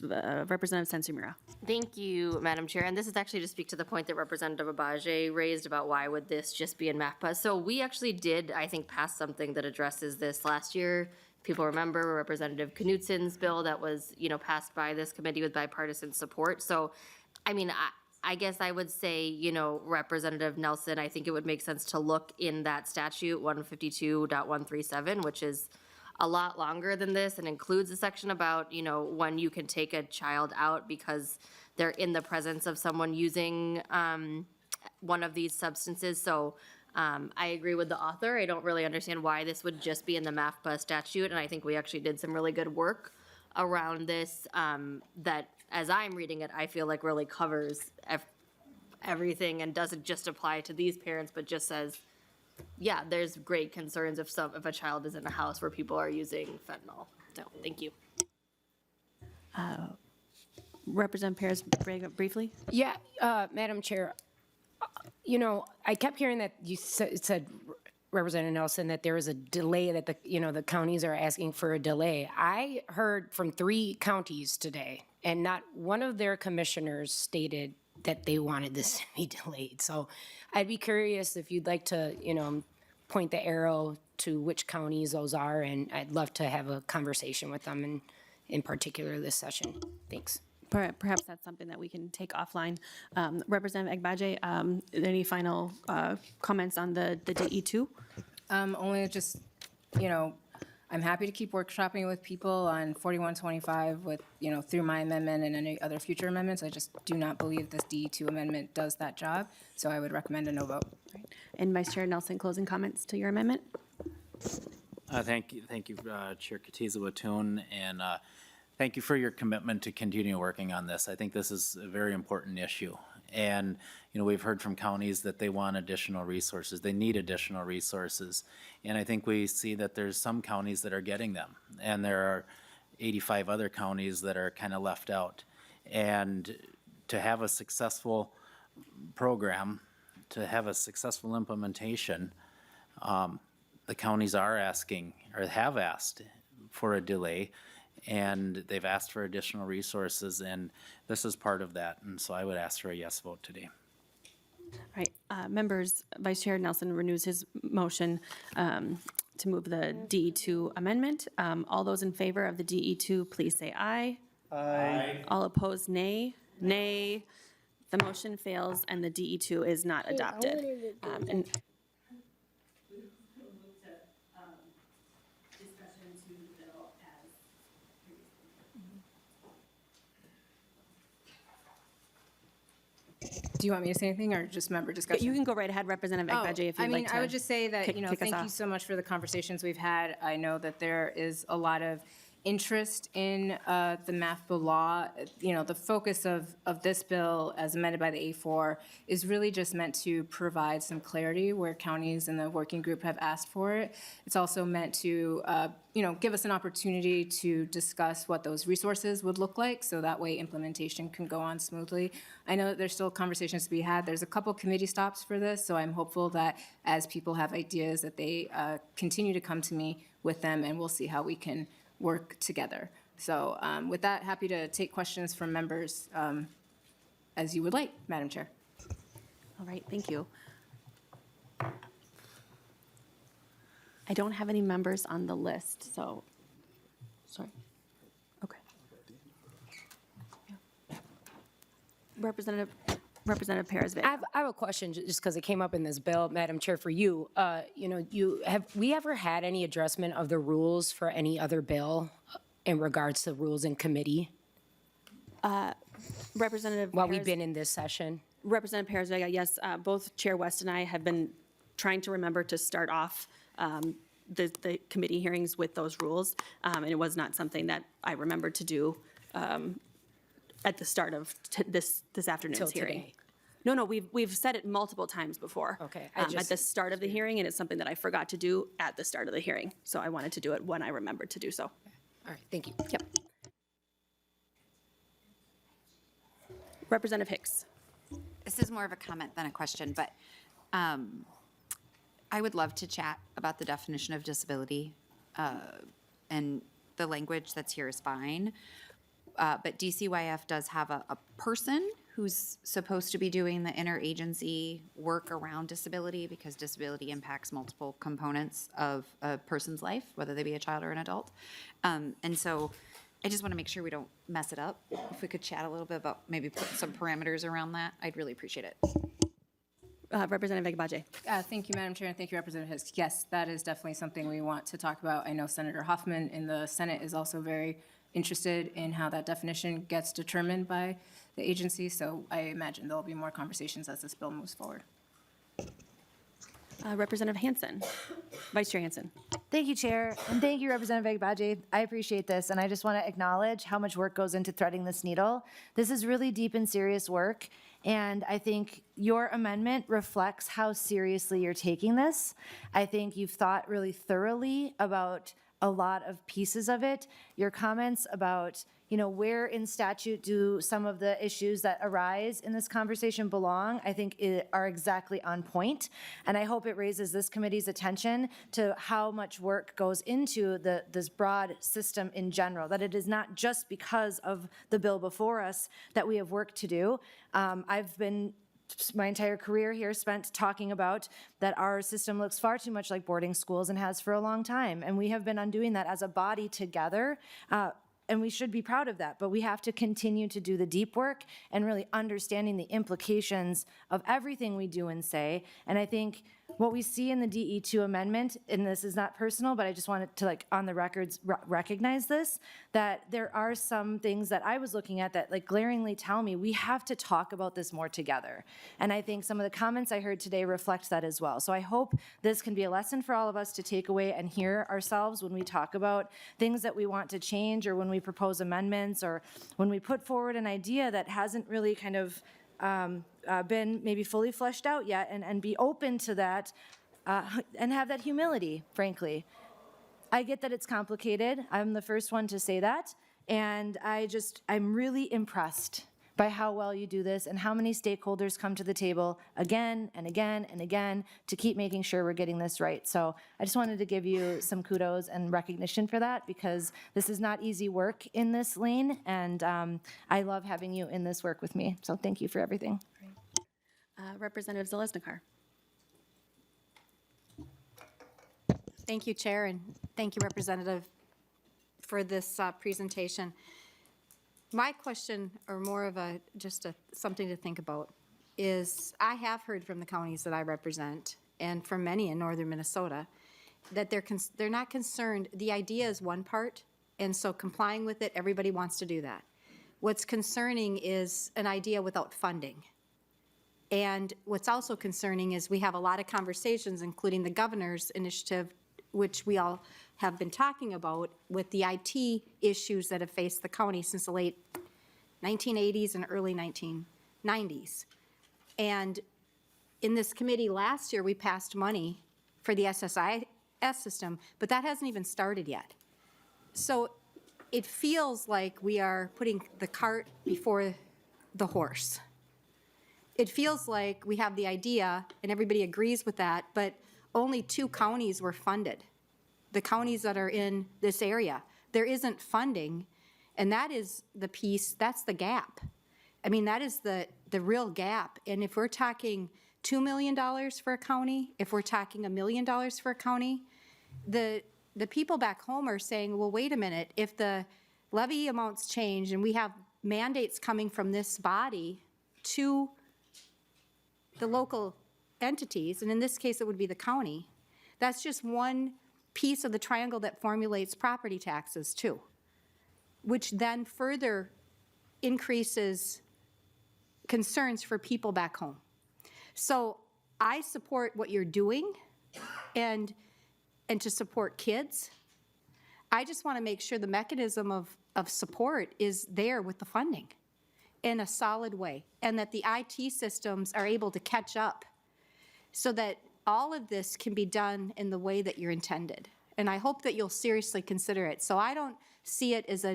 Representative Sensu-Mura. Thank you, Madam Chair. And this is actually to speak to the point that Representative Agbaje raised about why would this just be in MAPPA. So we actually did, I think, pass something that addresses this last year. People remember Representative Knutson's bill that was, passed by this committee with bipartisan support. So, I mean, I guess I would say, Representative Nelson, I think it would make sense to look in that statute 152.137, which is a lot longer than this and includes a section about, when you can take a child out because they're in the presence of someone using one of these substances. So I agree with the author. I don't really understand why this would just be in the MAFPA statute, and I think we actually did some really good work around this that, as I'm reading it, I feel like really covers everything and doesn't just apply to these parents, but just says, yeah, there's great concerns if a child is in a house where people are using fentanyl. So, thank you. Representative Perez, briefly. Yeah, Madam Chair, I kept hearing that you said, Representative Nelson, that there is a delay, that the counties are asking for a delay. I heard from 3 counties today, and not one of their commissioners stated that they wanted this to be delayed. So I'd be curious if you'd like to, point the arrow to which counties those are, and I'd love to have a conversation with them in particular this session. Thanks. Perhaps that's something that we can take offline. Representative Agbaje, any final comments on the DE2? Only just, you know, I'm happy to keep workshopping with people on 4125 with, you know, through my amendment and any other future amendments. I just do not believe this DE2 amendment does that job, so I would recommend a no vote. And Vice Chair Nelson, closing comments to your amendment? Thank you, Chair Katiza-Watun, and thank you for your commitment to continue working on this. I think this is a very important issue. And, you know, we've heard from counties that they want additional resources. They need additional resources. And I think we see that there's some counties that are getting them. And there are 85 other counties that are kind of left out. And to have a successful program, to have a successful implementation, the counties are asking, or have asked, for a delay. And they've asked for additional resources, and this is part of that. And so I would ask for a yes vote today. All right, members, Vice Chair Nelson renews his motion to move the DE2 amendment. All those in favor of the DE2, please say aye. Aye. All opposed, nay. Nay. The motion fails, and the DE2 is not adopted. And Do you want me to say anything or just member discussion? you can go right ahead, Representative Agbaje, if you'd like to. I would just say that, you know, kick us thank you off. so much for the conversations we've had. I know that there is a lot of interest in the math bill law. You know, the focus of this bill, as amended by the A4, is really just meant to provide some clarity where counties and the working group have asked for it. It's also meant to, you know, give us an opportunity to discuss what those resources would look like, so that way implementation can go on smoothly. I know that there's still conversations to be had. There's a couple committee stops for this, so I'm hopeful that as people have ideas that they continue to come to me with them, and we'll see how we can work together. So with that, happy to take questions from members as you would like, Madam Chair. All right, thank you. I don't have any members on the list, so, sorry. Okay. Yeah. Representative Perez. I have a question, just because it came up in this bill, Madam Chair, for you. You know, have we ever had any addressment of the rules for any other bill in regards to rules in committee Representative while we've Perez- been in this session? Representative Perez Vega, yes, both Chair West and I have been trying to remember to start off the committee hearings with those rules, and it was not something that I remembered to do at the start of this afternoon's Till hearing. today. No, we've said it multiple times before. Okay, At the start of the hearing, and it's something that I forgot to do at the start of the hearing, so I wanted to do it when I remembered to do so. All right, thank you. Yep. Representative Hicks. This is more of a comment than a question, but I would love to chat about the definition of disability, and the language that's here is fine. But DCYF does have a person who's supposed to be doing the interagency work around disability, because disability impacts multiple components of a person's life, whether they be a child or an adult. And so I just want to make sure we don't mess it up. If we could chat a little bit about maybe putting some parameters around that, I'd really appreciate it. Representative Agbaje. Thank you, Madam Chair, and thank you, Representative Hicks. Yes, that is definitely something we want to talk about. I know Senator Hoffman in the Senate is also very interested in how that definition gets determined by the agency, so I imagine there'll be more conversations as this bill moves forward. Representative Hansen. Vice Chair Hansen. Thank you, Chair, and thank you, Representative Agbaje. I appreciate this, and I just want to acknowledge how much work goes into threading this needle. This is really deep and serious work, and I think your amendment reflects how seriously you're taking this. I think you've thought really thoroughly about a lot of pieces of it. Your comments about, you know, where in statute do some of the issues that arise in this conversation belong, I think are exactly on point. And I hope it raises this committee's attention to how much work goes into this broad system in general, that it is not just because of the bill before us that we have work to do. I've been my entire career here spent talking about that our system looks far too much like boarding schools and has for a long time. And we have been undoing that as a body together. And we should be proud of that, but we have to continue to do the deep work and really understanding the implications of everything we do and say. And I think what we see in the DE2 amendment, and this is not personal, but I just wanted to, like, on the records, recognize this, that there are some things that I was looking at that, like, glaringly tell me we have to talk about this more together. And I think some of the comments I heard today reflect that as well. So I hope this can be a lesson for all of us to take away and hear ourselves when we talk about things that we want to change, or when we propose amendments, or when we put forward an idea that hasn't really kind of been maybe fully fleshed out yet, and be open to that, and have that humility, frankly. I get that it's complicated. I'm the first one to say that. And I'm really impressed by how well you do this and how many stakeholders come to the table again and again and again to keep making sure we're getting this right. So I just wanted to give you some kudos and recognition for that, because this is not easy work in this lane, and I love having you in this work with me. So thank you for everything. Representative Zalesnikar. Thank you, Chair, and thank you, Representative, for this presentation. My question, or more of something to think about, is I have heard from the counties that I represent, and from many in northern Minnesota, that they're not concerned. The idea is one part, and so complying with it, everybody wants to do that. What's concerning is an idea without funding. And what's also concerning is we have a lot of conversations, including the governor's initiative, which we all have been talking about, with the IT issues that have faced the county since the late 1980s and early 1990s. And in this committee last year, we passed money for the SSIS system, but that hasn't even started yet. So it feels like we are putting the cart before the horse. It feels like we have the idea, and everybody agrees with that, but only 2 counties were funded. The counties that are in this area. There isn't funding, and that is the piece, that's the gap. I mean, that is the real gap. And if we're talking $2 million for a county, if we're talking $1 million for a county, the people back home are saying, well, wait a minute, if the levy amounts change and we have mandates coming from this body to the local entities, and in this case it would be the county, that's just one piece of the triangle that formulates property taxes too, which then further increases concerns for people back home. So I support what you're doing and to support kids. I just want to make sure the mechanism of support is there with the funding in a solid way, and that the IT systems are able to catch up so that all of this can be done in the way that you're intended. And I hope that you'll seriously consider it. So I don't see it as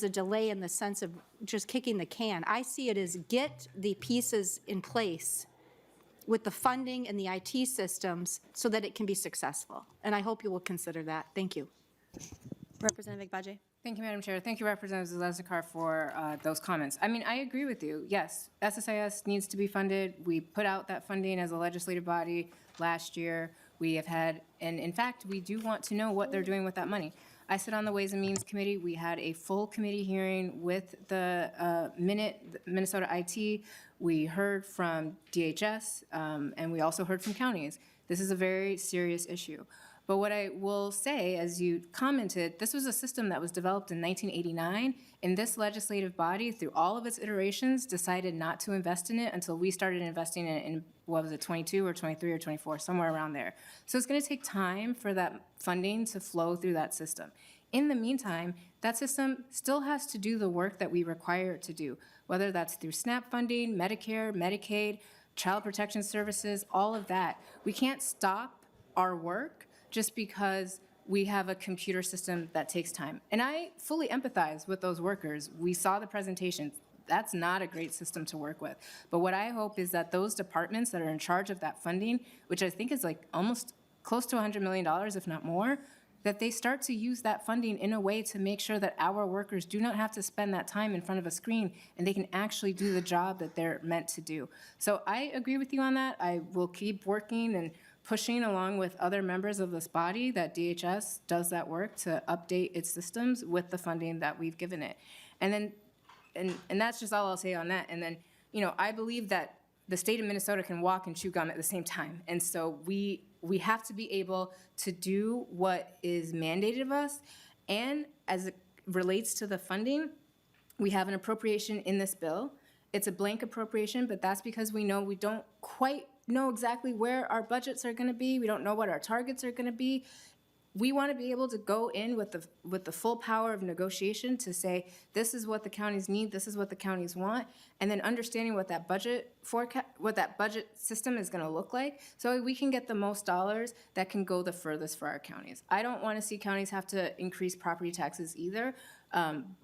a delay in the sense of just kicking the can. I see it as get the pieces in place with the funding and the IT systems so that it can be successful. And I hope you will consider that. Thank you. Representative Agbaje. Thank you, Madam Chair. Thank you, Representative Zalesnikar, for those comments. I mean, I agree with you. Yes, SSIS needs to be funded. We put out that funding as a legislative body last year. We have had, and in fact, we do want to know what they're doing with that money. I sit on the Ways and Means Committee. We had a full committee hearing with the Minnesota IT. We heard from DHS, and we also heard from counties. This is a very serious issue. But what I will say, as you commented, this was a system that was developed in 1989, and this legislative body, through all of its iterations, decided not to invest in it until we started investing in it in, what was it, 22 or 23 or 24, somewhere around there. So it's going to take time for that funding to flow through that system. In the meantime, that system still has to do the work that we require it to do, whether that's through SNAP funding, Medicare, Medicaid, Child Protection Services, all of that. We can't stop our work just because we have a computer system that takes time. And I fully empathize with those workers. We saw the presentations. That's not a great system to work with. But what I hope is that those departments that are in charge of that funding, which I think is like almost close to $100 million, if not more, that they start to use that funding in a way to make sure that our workers do not have to spend that time in front of a screen, and they can actually do the job that they're meant to do. So I agree with you on that. I will keep working and pushing along with other members of this body that DHS does that work to update its systems with the funding that we've given it. And then, and that's just all I'll say on that. And then, you know, I believe that the state of Minnesota can walk and chew gum at the same time. And so we have to be able to do what is mandated of us. And as it relates to the funding, we have an appropriation in this bill. It's a blank appropriation, but that's because we don't quite know exactly where our budgets are gonna be. We don't know what our targets are gonna be. We want to be able to go in with the full power of negotiation to say, this is what the counties need, this is what the counties want, and then understanding what that budget system is going to look like, so we can get the most dollars that can go the furthest for our counties. I don't want to see counties have to increase property taxes either,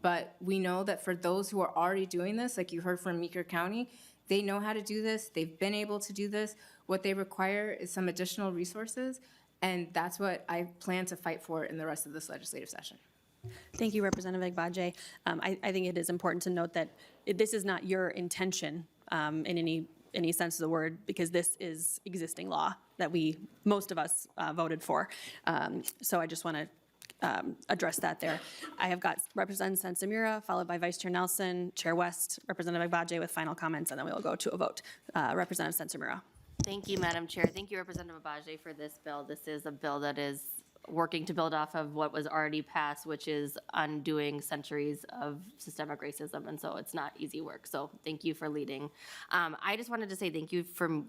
but we know that for those who are already doing this, like you heard from Meeker County, they know how to do this, they've been able to do this. What they require is some additional resources. And that's what I plan to fight for in the rest of this legislative session. Thank you, Representative Agbaje. I think it is important to note that this is not your intention in any sense of the word, because this is existing law that most of us voted for. So I just want to address that there. I have got Representative Sensamira, followed by Vice Chair Nelson, Chair West, Representative Agbaje with final comments, and then we will go to a vote. Representative Sensamira. Thank you, Madam Chair. Thank you, Representative Agbaje, for this bill. This is a bill that is working to build off of what was already passed, which is undoing centuries of systemic racism, and so it's not easy work. So thank you for leading. I just wanted to say thank you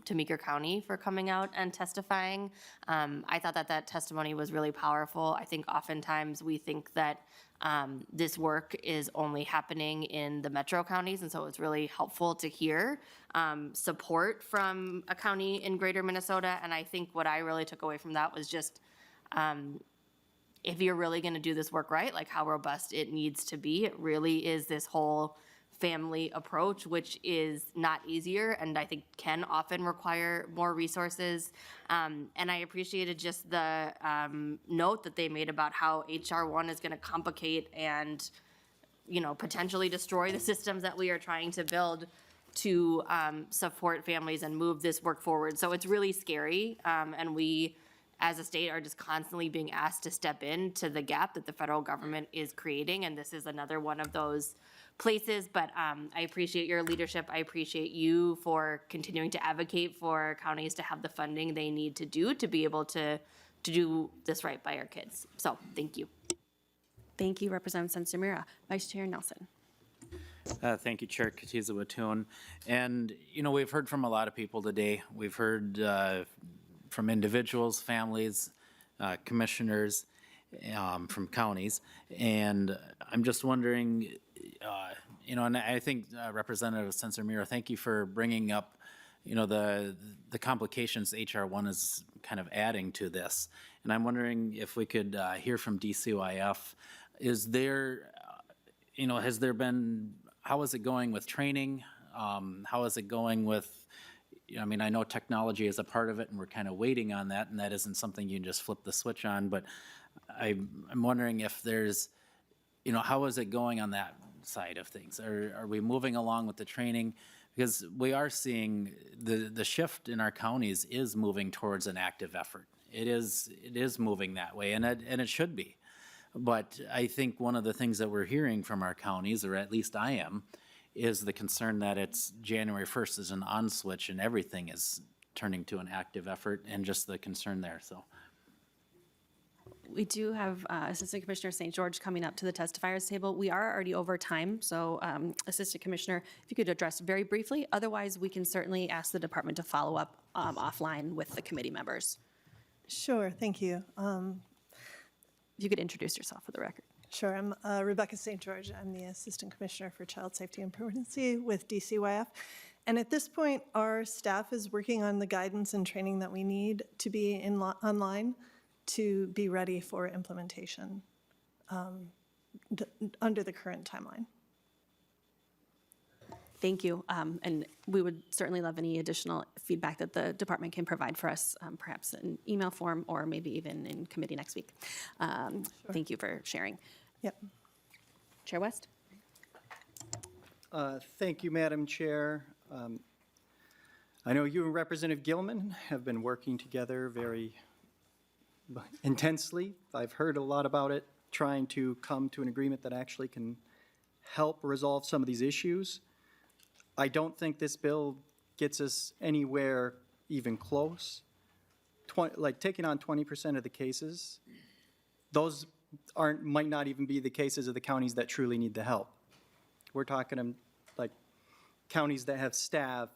to Meeker County for coming out and testifying. I thought that testimony was really powerful. I think oftentimes we think that this work is only happening in the metro counties, and so it's really helpful to hear support from a county in greater Minnesota. And I think what I really took away from that was just if you're really going to do this work right, like how robust it needs to be. It really is this whole family approach, which is not easier and I think can often require more resources. And I appreciated just the note that they made about how HR1 is going to complicate and, potentially destroy the systems that we are trying to build to support families and move this work forward. So it's really scary, and we, as a state, are just constantly being asked to step into the gap that the federal government is creating, and this is another one of those places. But I appreciate your leadership. I appreciate you for continuing to advocate for counties to have the funding they need to do to be able to do this right by our kids. So thank you. Thank you, Representative Sensamira. Vice Chair Nelson. Thank you, Chair Katiza-Wattoon. And, we've heard from a lot of people today. We've heard from individuals, families, commissioners, from counties. And I'm just wondering, and I think Representative Sensamira, thank you for bringing up, the complications HR1 is kind of adding to this. And I'm wondering if we could hear from DCYF. Is there, has there been, how is it going with training? How is it going with, I know technology is a part of it and we're kind of waiting on that, and that isn't something you can just flip the switch on, but I'm wondering if there's, how is it going on that side of things? Are we moving along with the training? Because we are seeing the shift in our counties is moving towards an active effort. It is moving that way, and it should be. But I think one of the things that we're hearing from our counties, or at least I am, is the concern that it's January 1st is an on switch and everything is turning to an active effort, and just the concern there. So We do have Assistant Commissioner St. George coming up to the testifiers table. We are already over time, so Assistant Commissioner, if you could address very briefly. Otherwise, we can certainly ask the department to follow up offline with the committee members. Sure, thank you. If you could introduce yourself for the record. Sure, I'm Rebecca St. George. I'm the Assistant Commissioner for Child Safety and Permanency with DCYF. And at this point, our staff is working on the guidance and training that we need to be online to be ready for implementation under the current timeline. Thank you. And we would certainly love any additional feedback that the department can provide for us, perhaps in email form or maybe even in committee next week. Sure. Thank you for sharing. Yep. Chair West? Thank you, Madam Chair. I know you and Representative Gilman have been working together very intensely. I've heard a lot about it, trying to come to an agreement that actually can help resolve some of these issues. I don't think this bill gets us anywhere even close. Like taking on 20% of the cases, those might not even be the cases of the counties that truly need the help. We're talking like counties that have staff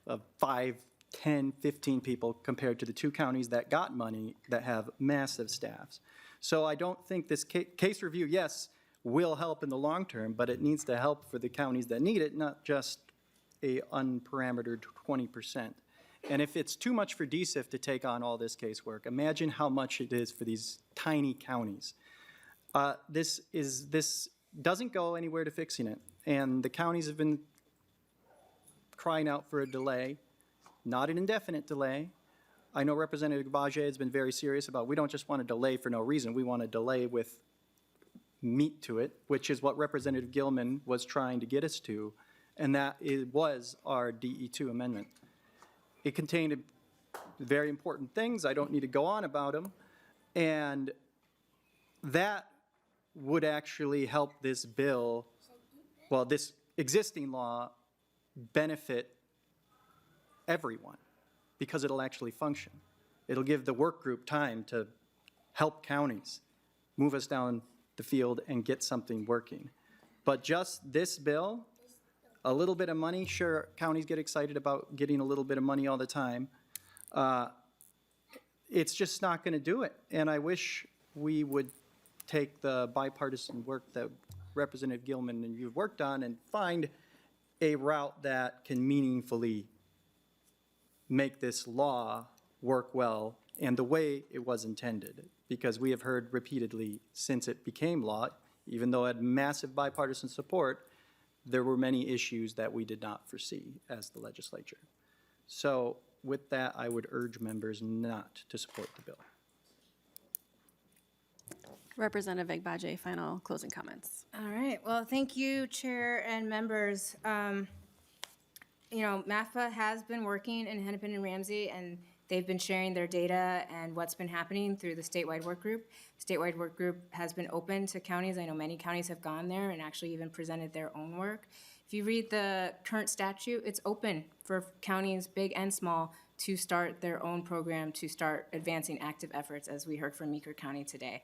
of 5, 10, 15 people compared to the 2 counties that got money that have massive staffs. So I don't think this case review, yes, will help in the long term, but it needs to help for the counties that need it, not just a unparametered 20%. And if it's too much for DSIF to take on all this casework, imagine how much it is for these tiny counties. This doesn't go anywhere to fixing it. And the counties have been crying out for a delay, not an indefinite delay. I know Representative Agbaje has been very serious about, we don't just want a delay for no reason, we want a delay with meat to it, which is what Representative Gilman was trying to get us to, and that was our DE2 amendment. It contained very important things. I don't need to go on about them. And that would actually help this bill, well, this existing law, benefit everyone because it'll actually function. It'll give the work group time to help counties move us down the field and get something working. But just this bill, a little bit of money, sure, counties get excited about getting a little bit of money all the time. It's just not going to do it. And I wish we would take the bipartisan work that Representative Gilman and you've worked on and find a route that can meaningfully make this law work well and the way it was intended. Because we have heard repeatedly since it became law, even though it had massive bipartisan support, there were many issues that we did not foresee as the legislature. So with that, I would urge members not to support the bill. Representative Agbaje, final closing comments. All right, well, thank you, Chair and members. MAFA has been working in Hennepin and Ramsey, and they've been sharing their data and what's been happening through the statewide work group. Statewide work group has been open to counties. I know many counties have gone there and actually even presented their own work. If you read the current statute, it's open for counties, big and small, to start their own program, to start advancing active efforts, as we heard from Meeker County today.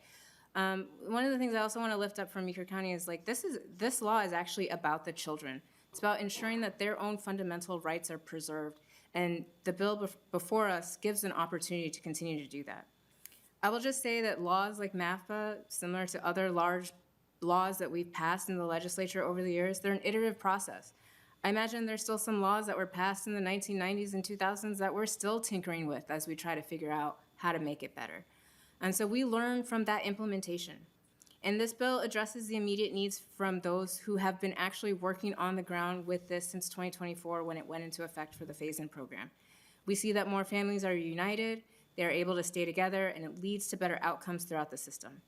One of the things I also want to lift up from Meeker County is this law is actually about the children. It's about ensuring that their own fundamental rights are preserved, and the bill before us gives an opportunity to continue to do that. I will just say that laws like MAFA, similar to other large laws that we've passed in the legislature over the years, they're an iterative process. I imagine there's still some laws that were passed in the 1990s and 2000s that we're still tinkering with as we try to figure out how to make it better. And so we learn from that implementation. And this bill addresses the immediate needs from those who have been actually working on the ground with this since 2024 when it went into effect for the phase-in program. We see that more families are united, they are able to stay together, and it leads to better outcomes throughout the system.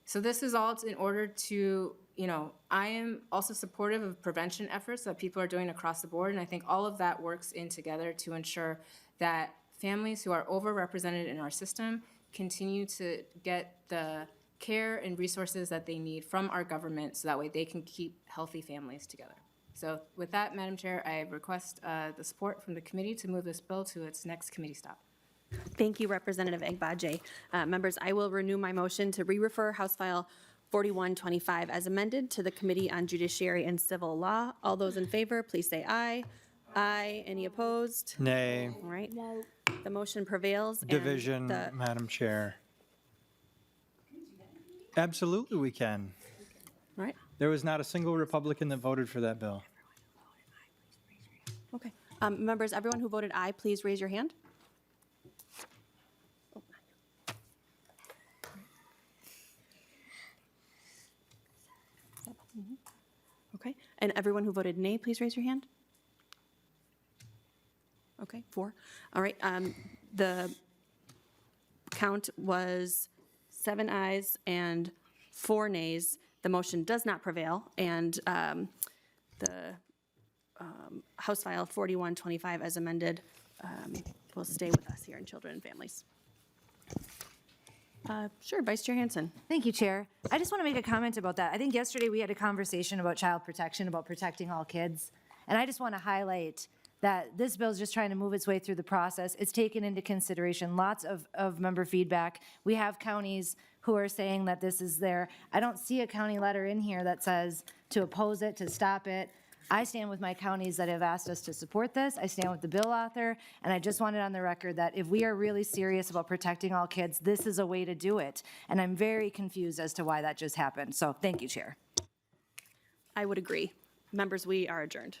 So this is all in order to, I am also supportive of prevention efforts that people are doing across the board, and I think all of that works in together to ensure that families who are overrepresented in our system continue to get the care and resources that they need from our government so that way they can keep healthy families together. So with that, Madam Chair, I request the support from the committee to move this bill to its next committee stop. Thank you, Representative Agbaje. Members, I will renew my motion to re-refer House File 4125 as amended to the Committee on Judiciary and Civil Law. All those in favor, please say aye. Aye. Any opposed? Nay. All right. The motion prevails. and Division, the- Madam Chair. Absolutely, we can. All right. There was not a single Republican that voted for that bill. Okay. Members, everyone who voted aye, please raise your hand. Okay. And everyone who voted nay, please raise your hand. Okay, 4. All right. The count was 7 ayes and 4 nays. The motion does not prevail, and the House File 4125 as amended will stay with us here in Children and Families. Sure, Vice Chair Hansen. Thank you, Chair. I just want to make a comment about that. I think yesterday we had a conversation about child protection, about protecting all kids. And I just want to highlight that this bill is just trying to move its way through the process. It's taken into consideration lots of member feedback. We have counties who are saying that this is there. I don't see a county letter in here that says to oppose it, to stop it. I stand with my counties that have asked us to support this. I stand with the bill author, and I just wanted on the record that if we are really serious about protecting all kids, this is a way to do it. And I'm very confused as to why that just happened. So thank you, Chair. I would agree. Members, we are adjourned.